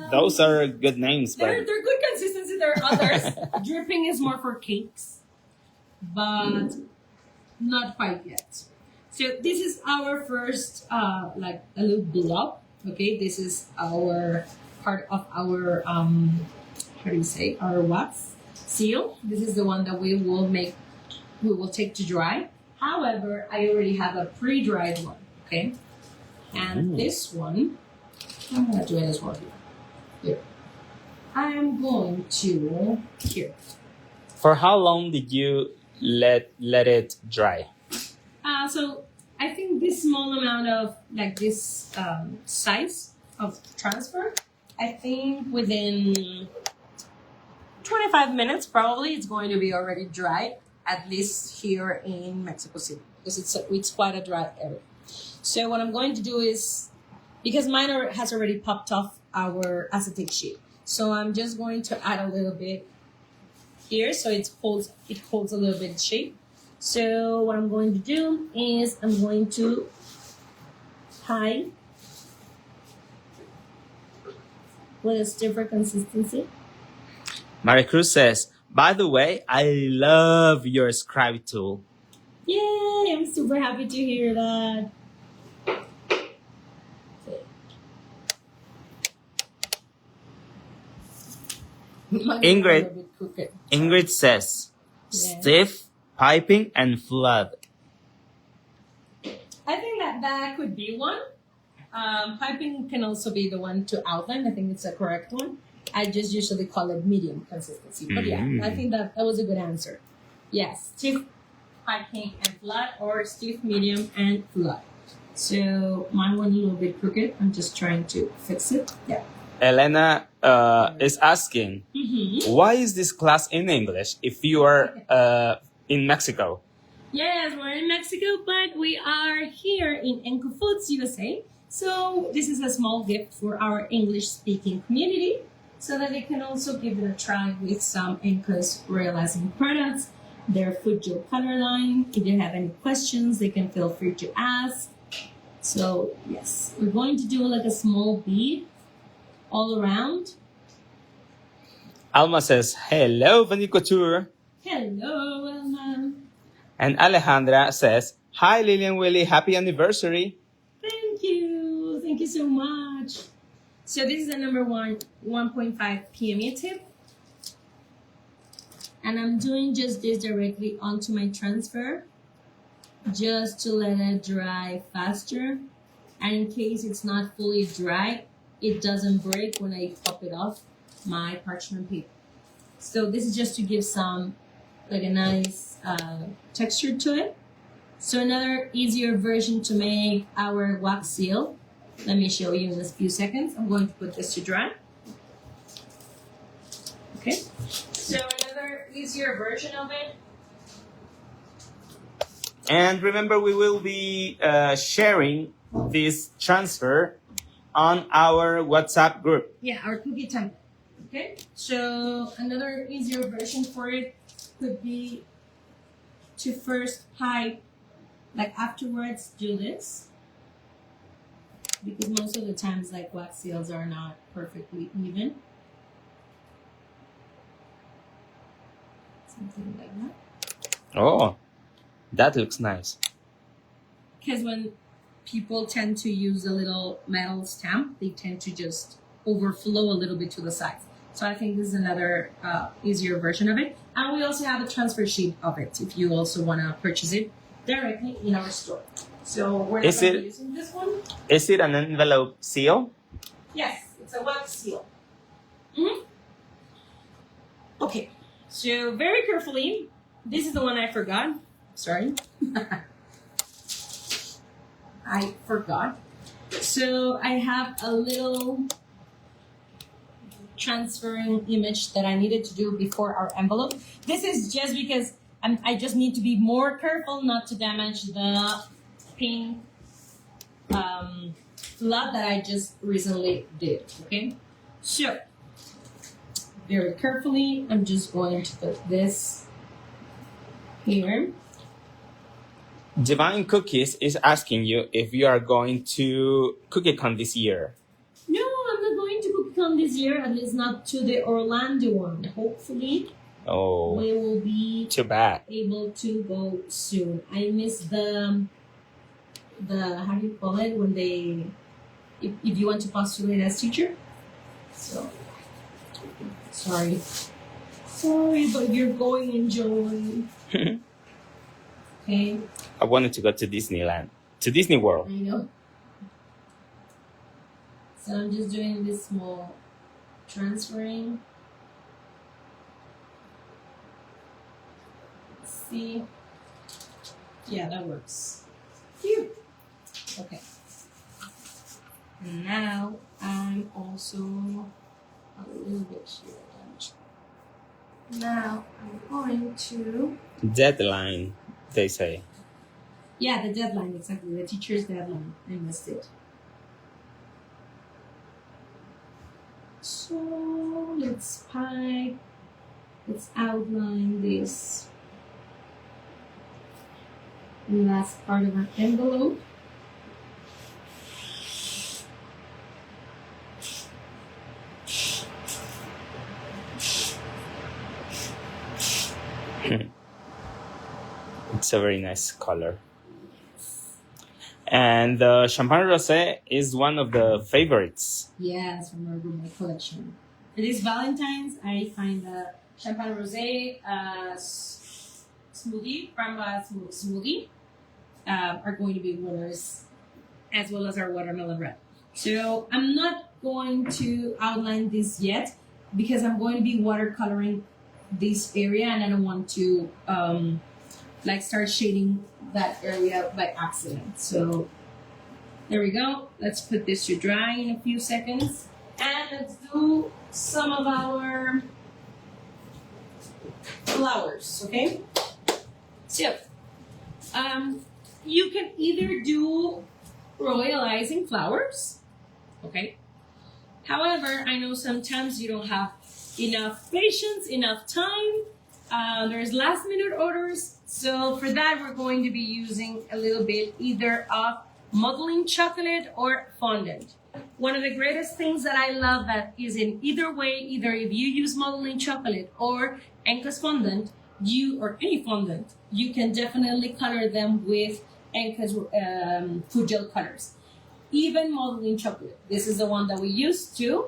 Those are good names, They're but good consistency. There are others. Dripping is more for cakes, but not quite yet. So this is our first, like a little blob. Okay, this is our part of our, how do you say, our wax seal. This is the one that we will take to dry. However, I already have a pre-dried one. Okay, and this one, I'm gonna do it as well here. I am going to here. For how long did you let it dry? So I think this small amount of like this size of transfer, I think within 25 minutes probably it's going to be already dry, at least here in Mexico City, because it's quite a dry area. So what I'm going to do is, because mine has already popped off our acetate sheet, so I'm just going to add a little bit here so it holds a little bit of shape. So what I'm going to do is I'm going to tie with a stiffer consistency. Maricruz says, by the way, I love your scribe tool. Yay! I'm super happy to hear that. Ingrid says, stiff, piping, and flood. I think that could be one. Piping can also be the one to outline. I think it's a correct one. I just usually call it medium consistency. But yeah, I think that was a good answer. Yes, stiff, piping, and flood, or stiff, medium, and flood. So mine went a little bit crooked. I'm just trying to fix it. Yeah. Elena is asking, why is this class in English if you are in Mexico? Yes, we're in Mexico, but we are here in ENCO FOODS, USA. So this is a small gift for our English-speaking community, so that they can also give it a try with some ENCO's realizing products, their food gel color line. If they have any questions, they can feel free to ask. So yes, we're going to do like a small bead all around. Alma says, hello, Vanille Couture. Hello, Alma. And Alejandra says, hi, Lilian Willie, happy anniversary. Thank you. Thank you so much. So this is the number 1.5 PME tip. And I'm doing just this directly onto my transfer, just to let it dry faster. And in case it's not fully dry, it doesn't break when I pop it off my parchment paper. So this is just to give some, like a nice texture to it. So another easier version to make our wax seal. Let me show you in a few seconds. I'm going to put this to dry. Okay. So another easier version of it. And remember, we will be sharing this transfer on our WhatsApp group. Yeah, our cookie time. Okay, so another easier version for it could be to first pipe, like afterwards do this, because most of the times like wax seals are not perfectly even. Something like that. Oh, that looks nice. Because when people tend to use a little metal stamp, they tend to just overflow a little bit to the sides. So I think this is another easier version of it. And we also have a transfer sheet of it if you also want to purchase it directly in our store. So we're not going to be using this one. Is it an envelope seal? Yes, it's a wax seal. Mm-hmm. Okay, so very carefully, this is the one I forgot. Sorry. I forgot. So I have a little transferring image that I needed to do before our envelope. This is just because I just need to be more careful not to damage the pink flood that I just recently did. Okay, so very carefully, I'm just going to put this here. Divine Cookies is asking you if you are going to CookieCon this year. No, I'm not going to CookieCon this year, at least not to the Orlando one. Hopefully, we will be too bad able to go soon. I miss the how do you call it, when they, if you want to postulate as teacher. So, sorry, but you're going in June. Okay. I wanted to go to Disneyland, to Disney World. I know. So I'm just doing this small transferring. Let's see. Yeah, that works. Phew. Okay. And now I'm also a little bit here. Now I'm going to... Deadline, they say. Yeah, the deadline, exactly. The teacher's deadline. I missed it. So let's outline this last part of our envelope. It's a very nice color. And the champagne rosé is one of the favorites. Yes, from our gourmet collection. For this Valentine's, I find the champagne rosé smoothie, framboise smoothie, are going to be winners, as well as our watermelon red. So I'm not going to outline this yet because I'm going to be watercoloring this area, and I don't want to start shading that area by accident. So there we go. Let's put this to dry in a few seconds, and let's do some of our flowers. Okay, so you can either do royal icing flowers. Okay, however, I know sometimes you don't have enough patience, enough time. There's last minute orders, so for that we're going to be using a little bit either of modeling chocolate or fondant. One of the greatest things that I love that is in either way, either if you use modeling chocolate or ENCO's fondant, or any fondant, you can definitely color them with ENCO's food gel colors. Even modeling chocolate. This is the one that we use to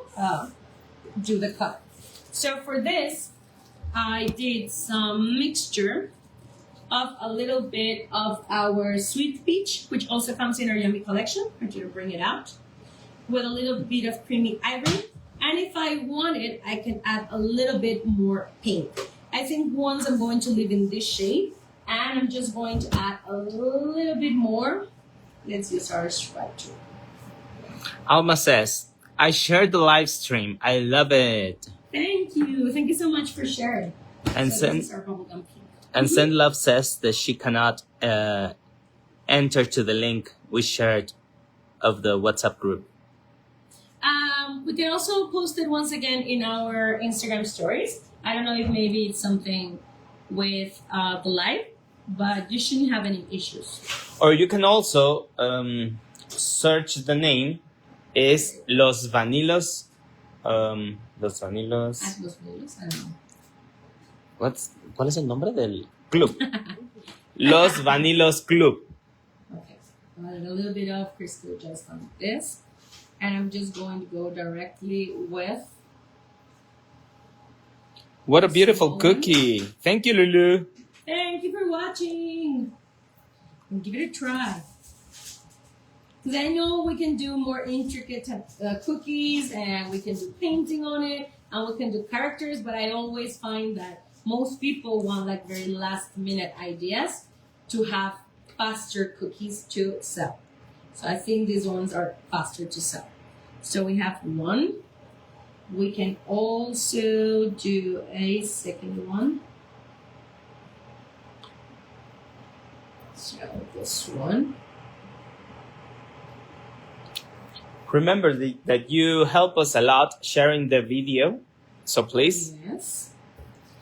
do the color. So for this, I did some mixture of a little bit of our sweet peach, which also comes in our yummy collection. I'm going to bring it out with a little bit of creamy ivory. And if I wanted, I can add a little bit more pink. I think once I'm going to leave in this shade, and I'm just going to add a little bit more. Let's use our stripe tool. Alma says, I shared the live stream. I love it. Thank you. Thank you so much for sharing. And so this is our bubblegum pink. And Send Love says that she cannot enter to the link we shared of the WhatsApp group. We can also post it once again in our Instagram stories. I don't know if maybe it's something with the live, but you shouldn't have any issues. Or you can also search the name is Los VANILOS. Los VANILOS. Los VANILOS, I don't know. ¿Cuál es el nombre del club? Los VANILOS Club. Okay, I added a little bit of crystal just on this, and I'm just going to go directly with. What a beautiful cookie! Thank you, Lulu. Thank you for watching. And give it a try. Because I know we can do more intricate cookies, and we can do painting on it, and we can do characters, but I always find that most people want like very last minute ideas to have faster cookies to sell. So I think these ones are faster to sell. So we have one. We can also do a second one. So this one. Remember that you help us a lot sharing the video. So please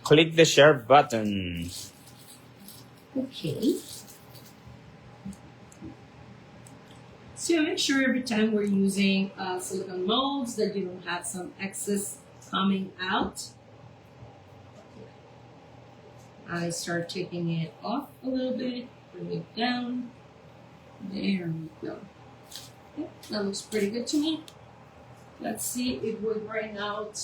click the share button. Okay. So make sure every time we're using silicone molds that you don't have some excess coming out. I start taking it off a little bit, bring it down. There we go. Okay, that looks pretty good to me. Let's see if we bring out.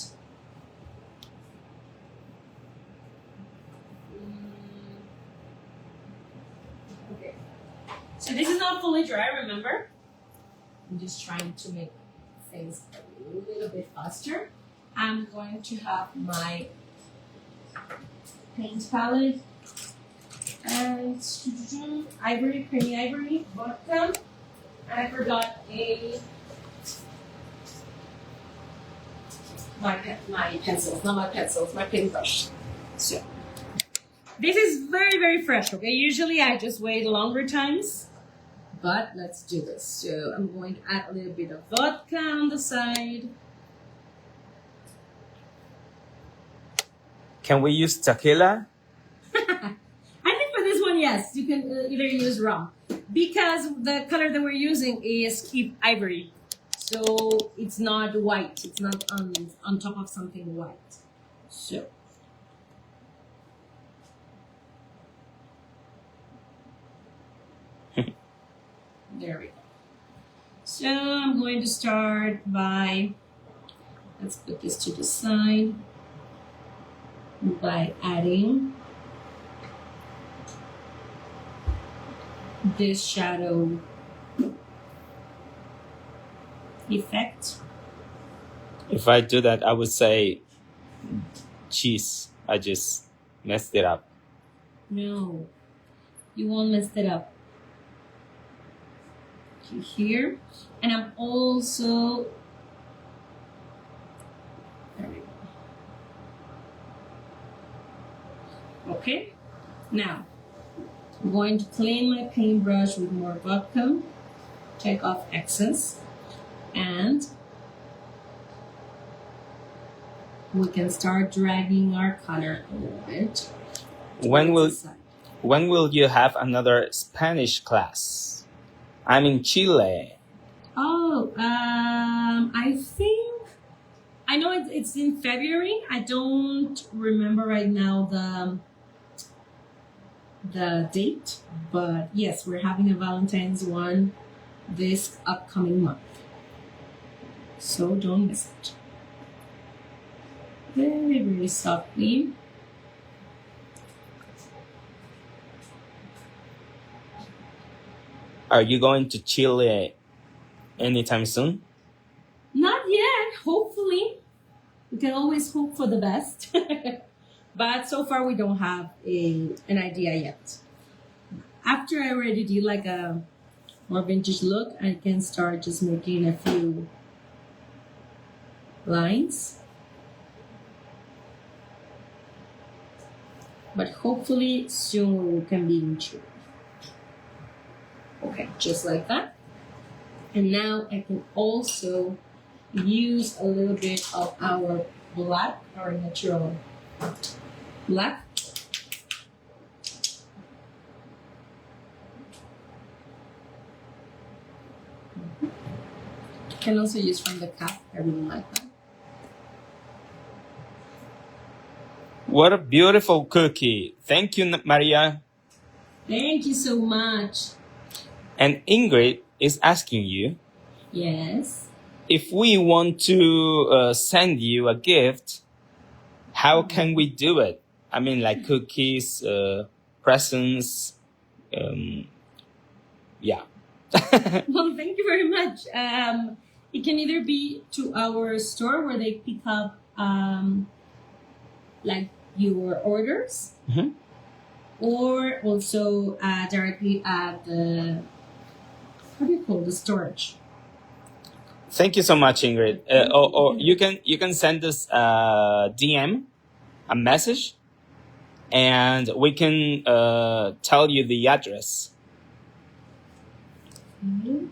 Okay. So this is not fully dry, remember? I'm just trying to make things a little bit faster. I'm going to have my paint palette and ivory, creamy ivory, vodka. And I forgot my pencils, not my pencils, my paintbrush. So this is very, very fresh, okay? Usually I just wait longer times, but let's do this. So I'm going to add a little bit of vodka on the side. Can we use tequila? I think for this one, yes, you can either use rum because the color that we're using is ivory. So it's not white. It's not on top of something white. So. There we go. So I'm going to start by, let's put this to the side, by adding this shadow effect. If I do that, I would say cheese. I just messed it up. No, you won't mess it up. Here, and I'm also, there we go. Okay, now I'm going to clean my paintbrush with more vodka, take off excess, and we can start dragging our color a little bit. When will you have another Spanish class? I'm in Chile. Oh, I think I know it's in February. I don't remember right now the date, but yes, we're having a Valentine's one this upcoming month. So don't miss it. Very, very softly. Are you going to Chile anytime soon? Not yet, hopefully. We can always hope for the best. But so far we don't have an idea yet. After I already do like a more vintage look, I can start just making a few lines. But hopefully soon we can be in Chile. Okay, just like that. And now I can also use a little bit of our black, our natural black. Can also use from the cup. I really like that. What a beautiful cookie. Thank you, Maria. Thank you so much. And Ingrid is asking you, Yes. if we want to send you a gift, how can we do it? I mean, like cookies, presents, yeah. Well, thank you very much. It can either be to our store where they pick up like your orders, or also directly at the, how do you call the storage? Thank you so much, Ingrid. Or you can send us a DM, a message, and we can tell you the address. Very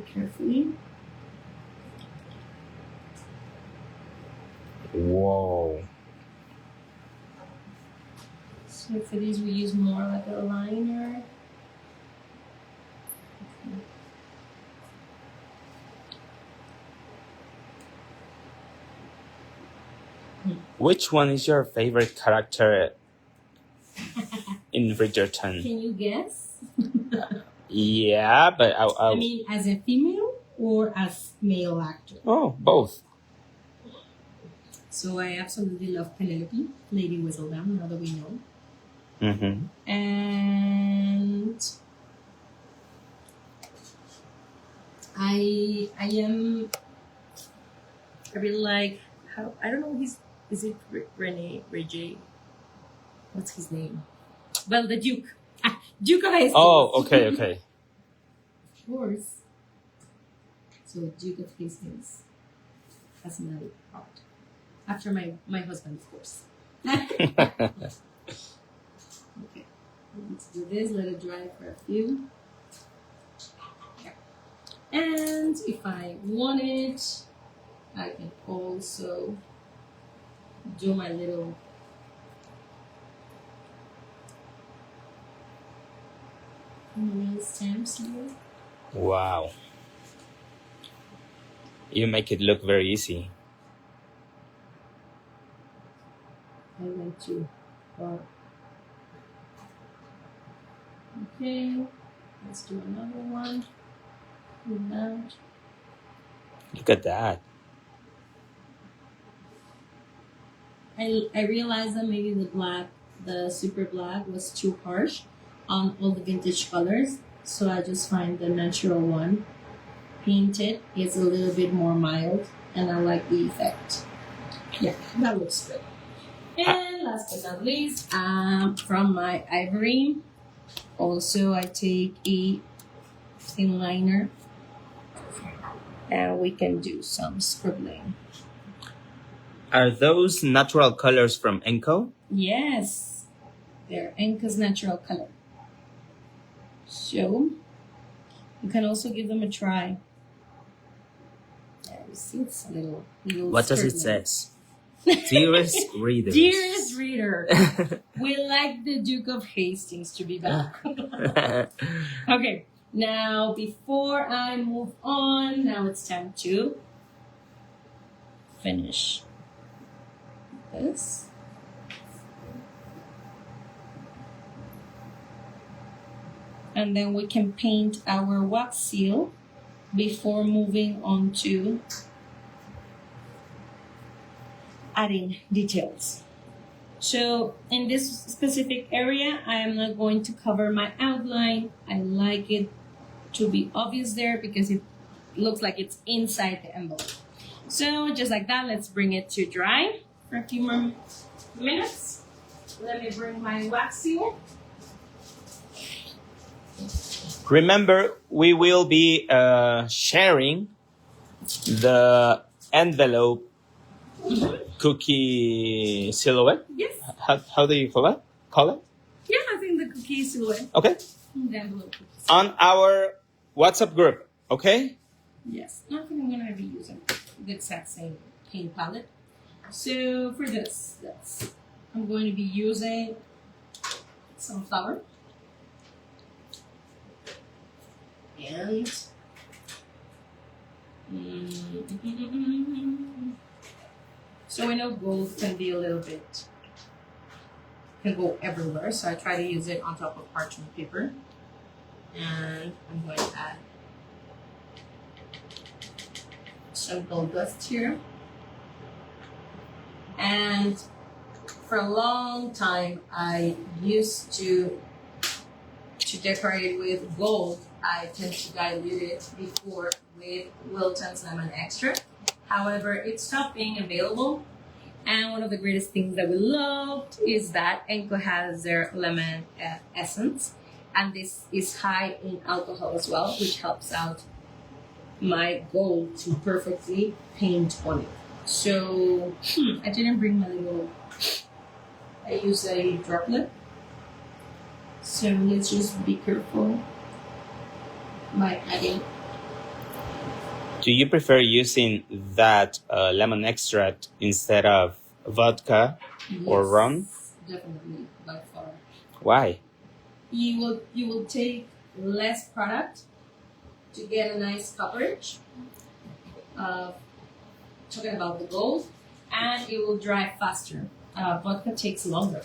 carefully. Whoa. So for these we use more like a liner. Which one is your favorite character in Bridgerton? Can you guess? Yeah, but I mean, as a female or as male actor. Oh, both. So I absolutely love Penelope, Lady Whistledown, now that we know. Mm-hmm. And I really like how, I don't know, is it Rene? What's his name? Well, the Duke. Duke of Hastings. Oh, okay. Of course. So Duke of Hastings has another part. After my husband, of course. Okay. Let's do this. Let it dry for a few. Okay. And if I want it, I can also do my little stamps here. Wow. You make it look very easy. I went too far. Okay, let's do another one. With that. Look at that. I realized that maybe the super black was too harsh on all the vintage colors, so I just find the natural one painted is a little bit more mild, and I like the effect. Yeah, that looks good. And last but not least, from my ivory, also I take a thin liner, and we can do some scribbling. Are those natural colors from ENCO? Yes, they're ENCO's natural color. So you can also give them a try. Yeah, you see, it's a little What does it say? Dearest readers. Dearest reader, we like the Duke of Hastings to be back. Okay, now before I move on, now it's time to finish this. And then we can paint our wax seal before moving on to adding details. So in this specific area, I am not going to cover my outline. I like it to be obvious there because it looks like it's inside the envelope. So just like that, let's bring it to dry for a few more minutes. Let me bring my wax seal. Remember, we will be sharing the envelope cookie silhouette. Yes. How do you call it? Yeah, I think the cookie silhouette. Okay. The envelope cookie. On our WhatsApp group. Okay. Yes, I think I'm gonna be using the exact same paint palette. So for this, I'm going to be using some flour and so I know gold can be a little bit, can go everywhere, so I try to use it on top of parchment paper. And I'm going to add some gold dust here. And for a long time, I used to decorate with gold. I tend to dilute it before with Wilton's lemon extra. However, it stopped being available. And one of the greatest things that we loved is that ENCO has their lemon essence. And this is high in alcohol as well, which helps out my gold to perfectly paint on it. So I didn't bring my little, I use a droplet. So let's just be careful by adding. Do you prefer using that lemon extract instead of vodka or rum? Definitely, by far. Why? You will take less product to get a nice coverage. Talking about the gold, and it will dry faster. Vodka takes longer,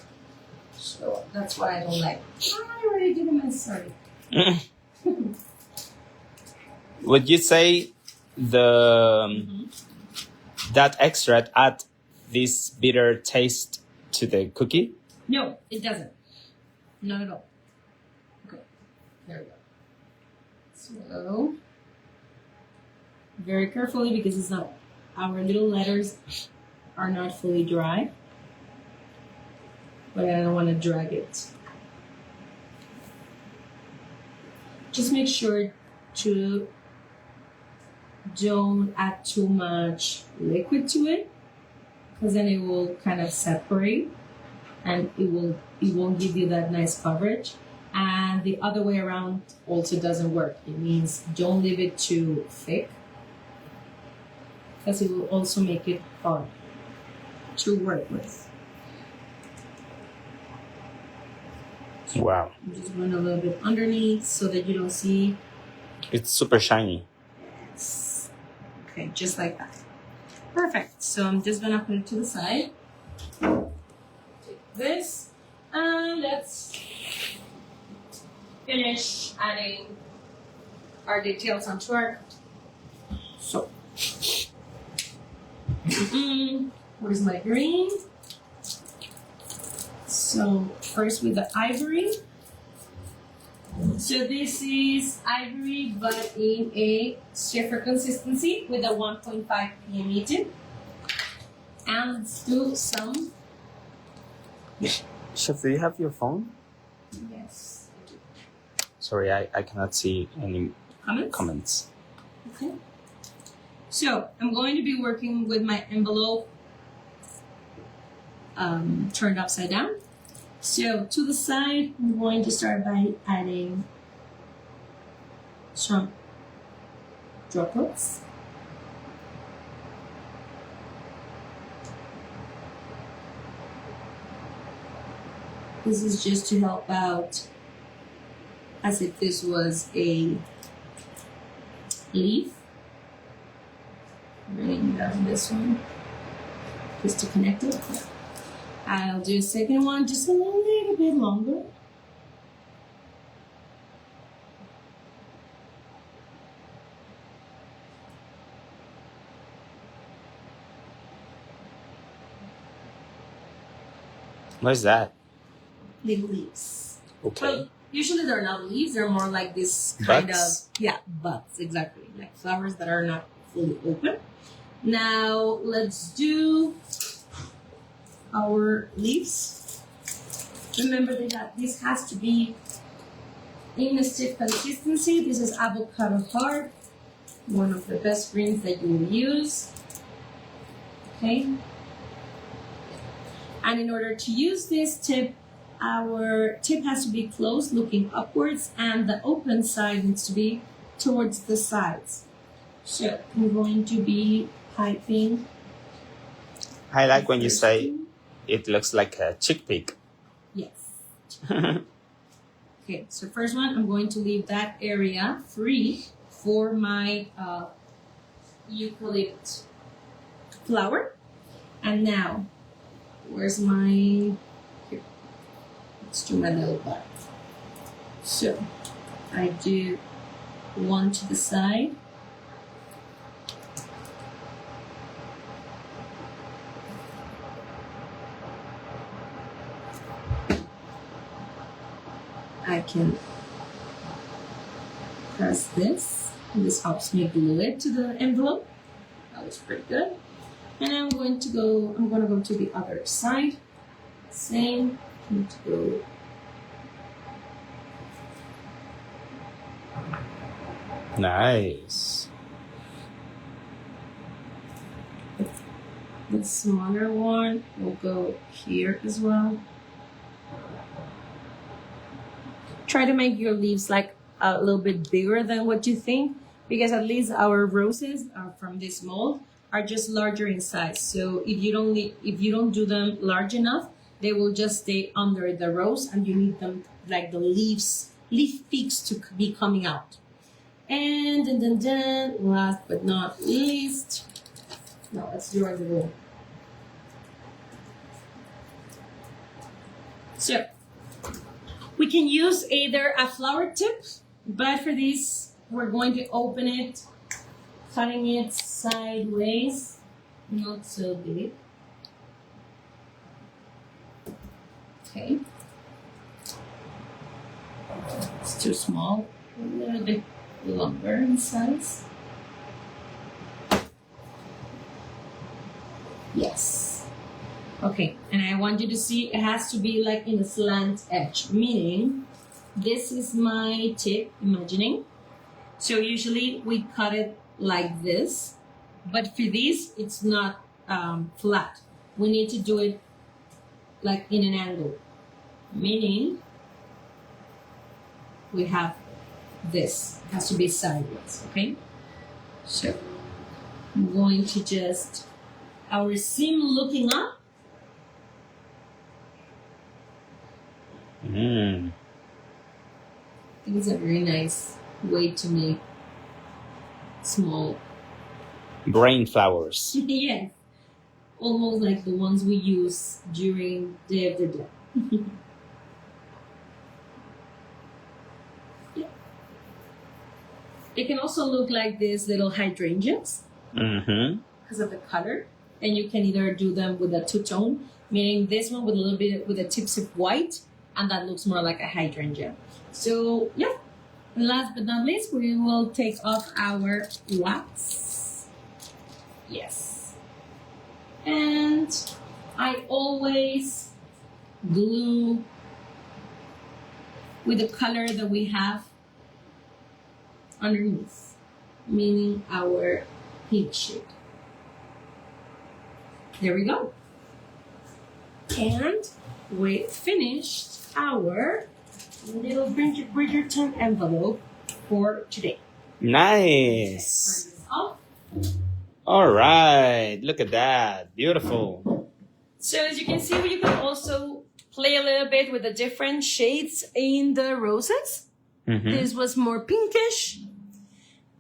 so that's why I don't like. I already did it. Sorry. Would you say that extract add this bitter taste to the cookie? No, it doesn't. Not at all. Okay, there we go. So, very carefully because it's not, our little letters are not fully dry. But I don't want to drag it. Just make sure to don't add too much liquid to it, because then it will kind of separate and it won't give you that nice coverage. And the other way around also doesn't work. It means don't leave it too thick, because it will also make it hard to work with. Wow. Just run a little bit underneath so that you don't see. It's super shiny. Yes. Okay, just like that. Perfect. So I'm just gonna put it to the side. Take this and let's finish adding our details onto our cup. So, where's my green? So first with the ivory. So this is ivory but in a stiffer consistency with a 1.5 pm heated. And let's do some. Chef, do you have your phone? Yes. Sorry, I cannot see any comments. Okay. So I'm going to be working with my envelope turned upside down. So to the side, I'm going to start by adding some droplets. This is just to help out as if this was a leaf. Bringing down this one just to connect it. I'll do a second one just a little bit longer. What is that? Little leaves. Okay. Well, usually they're not leaves, they're more like this kind Buds? of, yeah, buds, exactly. Like flowers that are not fully open. Now let's do our leaves. Remember that this has to be in a stiff consistency. This is avocado hard, one of the best greens that you will use. Okay. And in order to use this tip, our tip has to be closed, looking upwards, and the open side needs to be towards the sides. So I'm going to be piping. I like when you say it looks like a chickpea. Yes. Okay, so first one, I'm going to leave that area free for my eucalypt flower. And now, where's my, here, let's do my little bud. So, I do one to the side. I can press this, and this helps me glue it to the envelope. That was pretty good. And I'm going to go to the other side. Same, I'm going to go. Nice. The smaller one will go here as well. Try to make your leaves like a little bit bigger than what you think, because at least our roses are from this mold are just larger in size. So if you don't do them large enough, they will just stay under the rose, and you need them like the leaf peaks to be coming out. And then last but not least, now let's do our little. So We can use either a flower tip, but for this, we're going to open it, cutting it sideways, not so big. Okay. It's too small, a little bit longer in size. Yes. Okay, and I want you to see it has to be like in a slant edge, meaning this is my tip, imagining. So usually we cut it like this, but for this, it's not flat. We need to do it like in an angle, meaning we have this. It has to be sideways, okay? So I'm going to just, our seam looking up. Mm. I think it's a very nice way to make small Brain flowers. yes, almost like the ones we use during Day of the Dead. Yeah. It can also look like these little hydrangeas because of the color, and you can either do them with a two-tone, meaning this one with a little bit with the tips of white, and that looks more like a hydrangea. So yeah, and last but not least, we will take off our wax. Yes. And I always glue with the color that we have underneath, meaning our pink shade. There we go. And we finished our little Bridgerton envelope for today. Nice. Turn this off. All right. Look at that. Beautiful. So as you can see, you can also play a little bit with the different shades in the roses. This was more pinkish.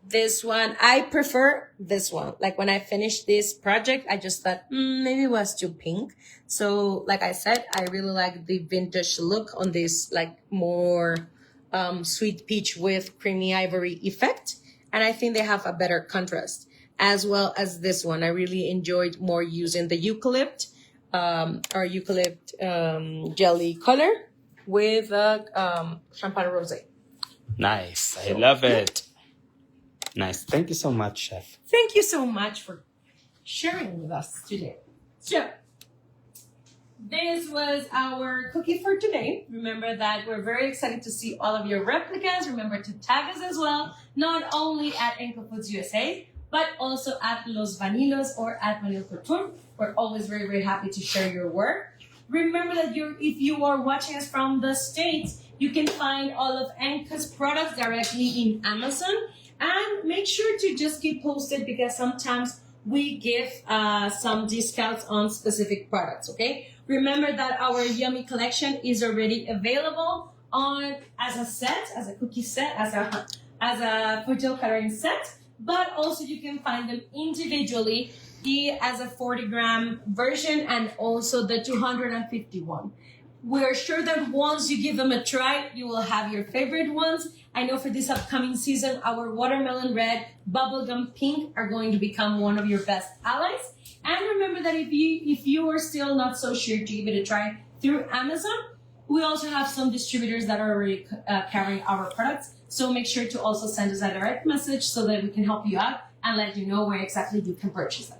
This one, I prefer this one. Like when I finished this project, I just thought maybe it was too pink. So like I said, I really like the vintage look on this like more sweet peach with creamy ivory effect. And I think they have a better contrast, as well as this one. I really enjoyed more using the eucalypt jelly color with champagne rosé. Nice. I love it. Nice. Thank you so much, Chef. Thank you so much for sharing with us today. So, this was our cookie for today. Remember that we're very excited to see all of your replicas. Remember to tag us as well, not only at ENCO FOODS USA, but also at Los VANILOS or at Vanille Couture. We're always very, very happy to share your work. Remember that if you are watching us from the States, you can find all of ENCO's products directly in Amazon. And make sure to just keep posted because sometimes we give some discounts on specific products, okay? Remember that our yummy collection is already available on as a set, as a cookie set, as a photo coloring set, but also you can find them individually as a 40-gram version and also the 251. We're sure that once you give them a try, you will have your favorite ones. I know for this upcoming season, our watermelon red, bubblegum pink are going to become one of your best allies. And remember that if you are still not so sure to give it a try through Amazon, we also have some distributors that are already carrying our products. So make sure to also send us a direct message so that we can help you out and let you know where exactly you can purchase them.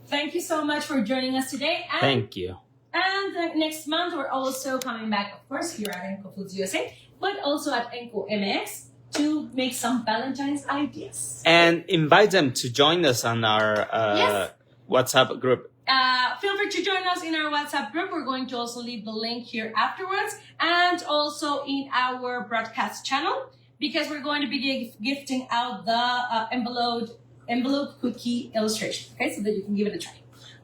Thank you so much for joining us today. And Thank you. And next month, we're also coming back, of course, here at ENCO FOODS USA, but also at ENCO MX to make some Valentine's ideas. And invite them to join us on our Yes. WhatsApp group. Feel free to join us in our WhatsApp group. We're going to also leave the link here afterwards and also in our broadcast channel because we're going to be gifting out the envelope cookie illustration, okay, so that you can give it a try.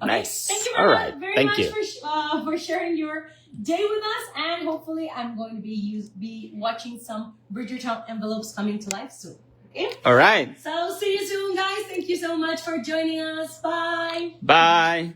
Okay. Nice. Thank you All right. very Thank much you. for sharing your day with us, and hopefully I'm going to be watching some Bridgerton envelopes coming to life soon. Okay? All right. So see you soon, guys. Thank you so much for joining us. Bye. Bye.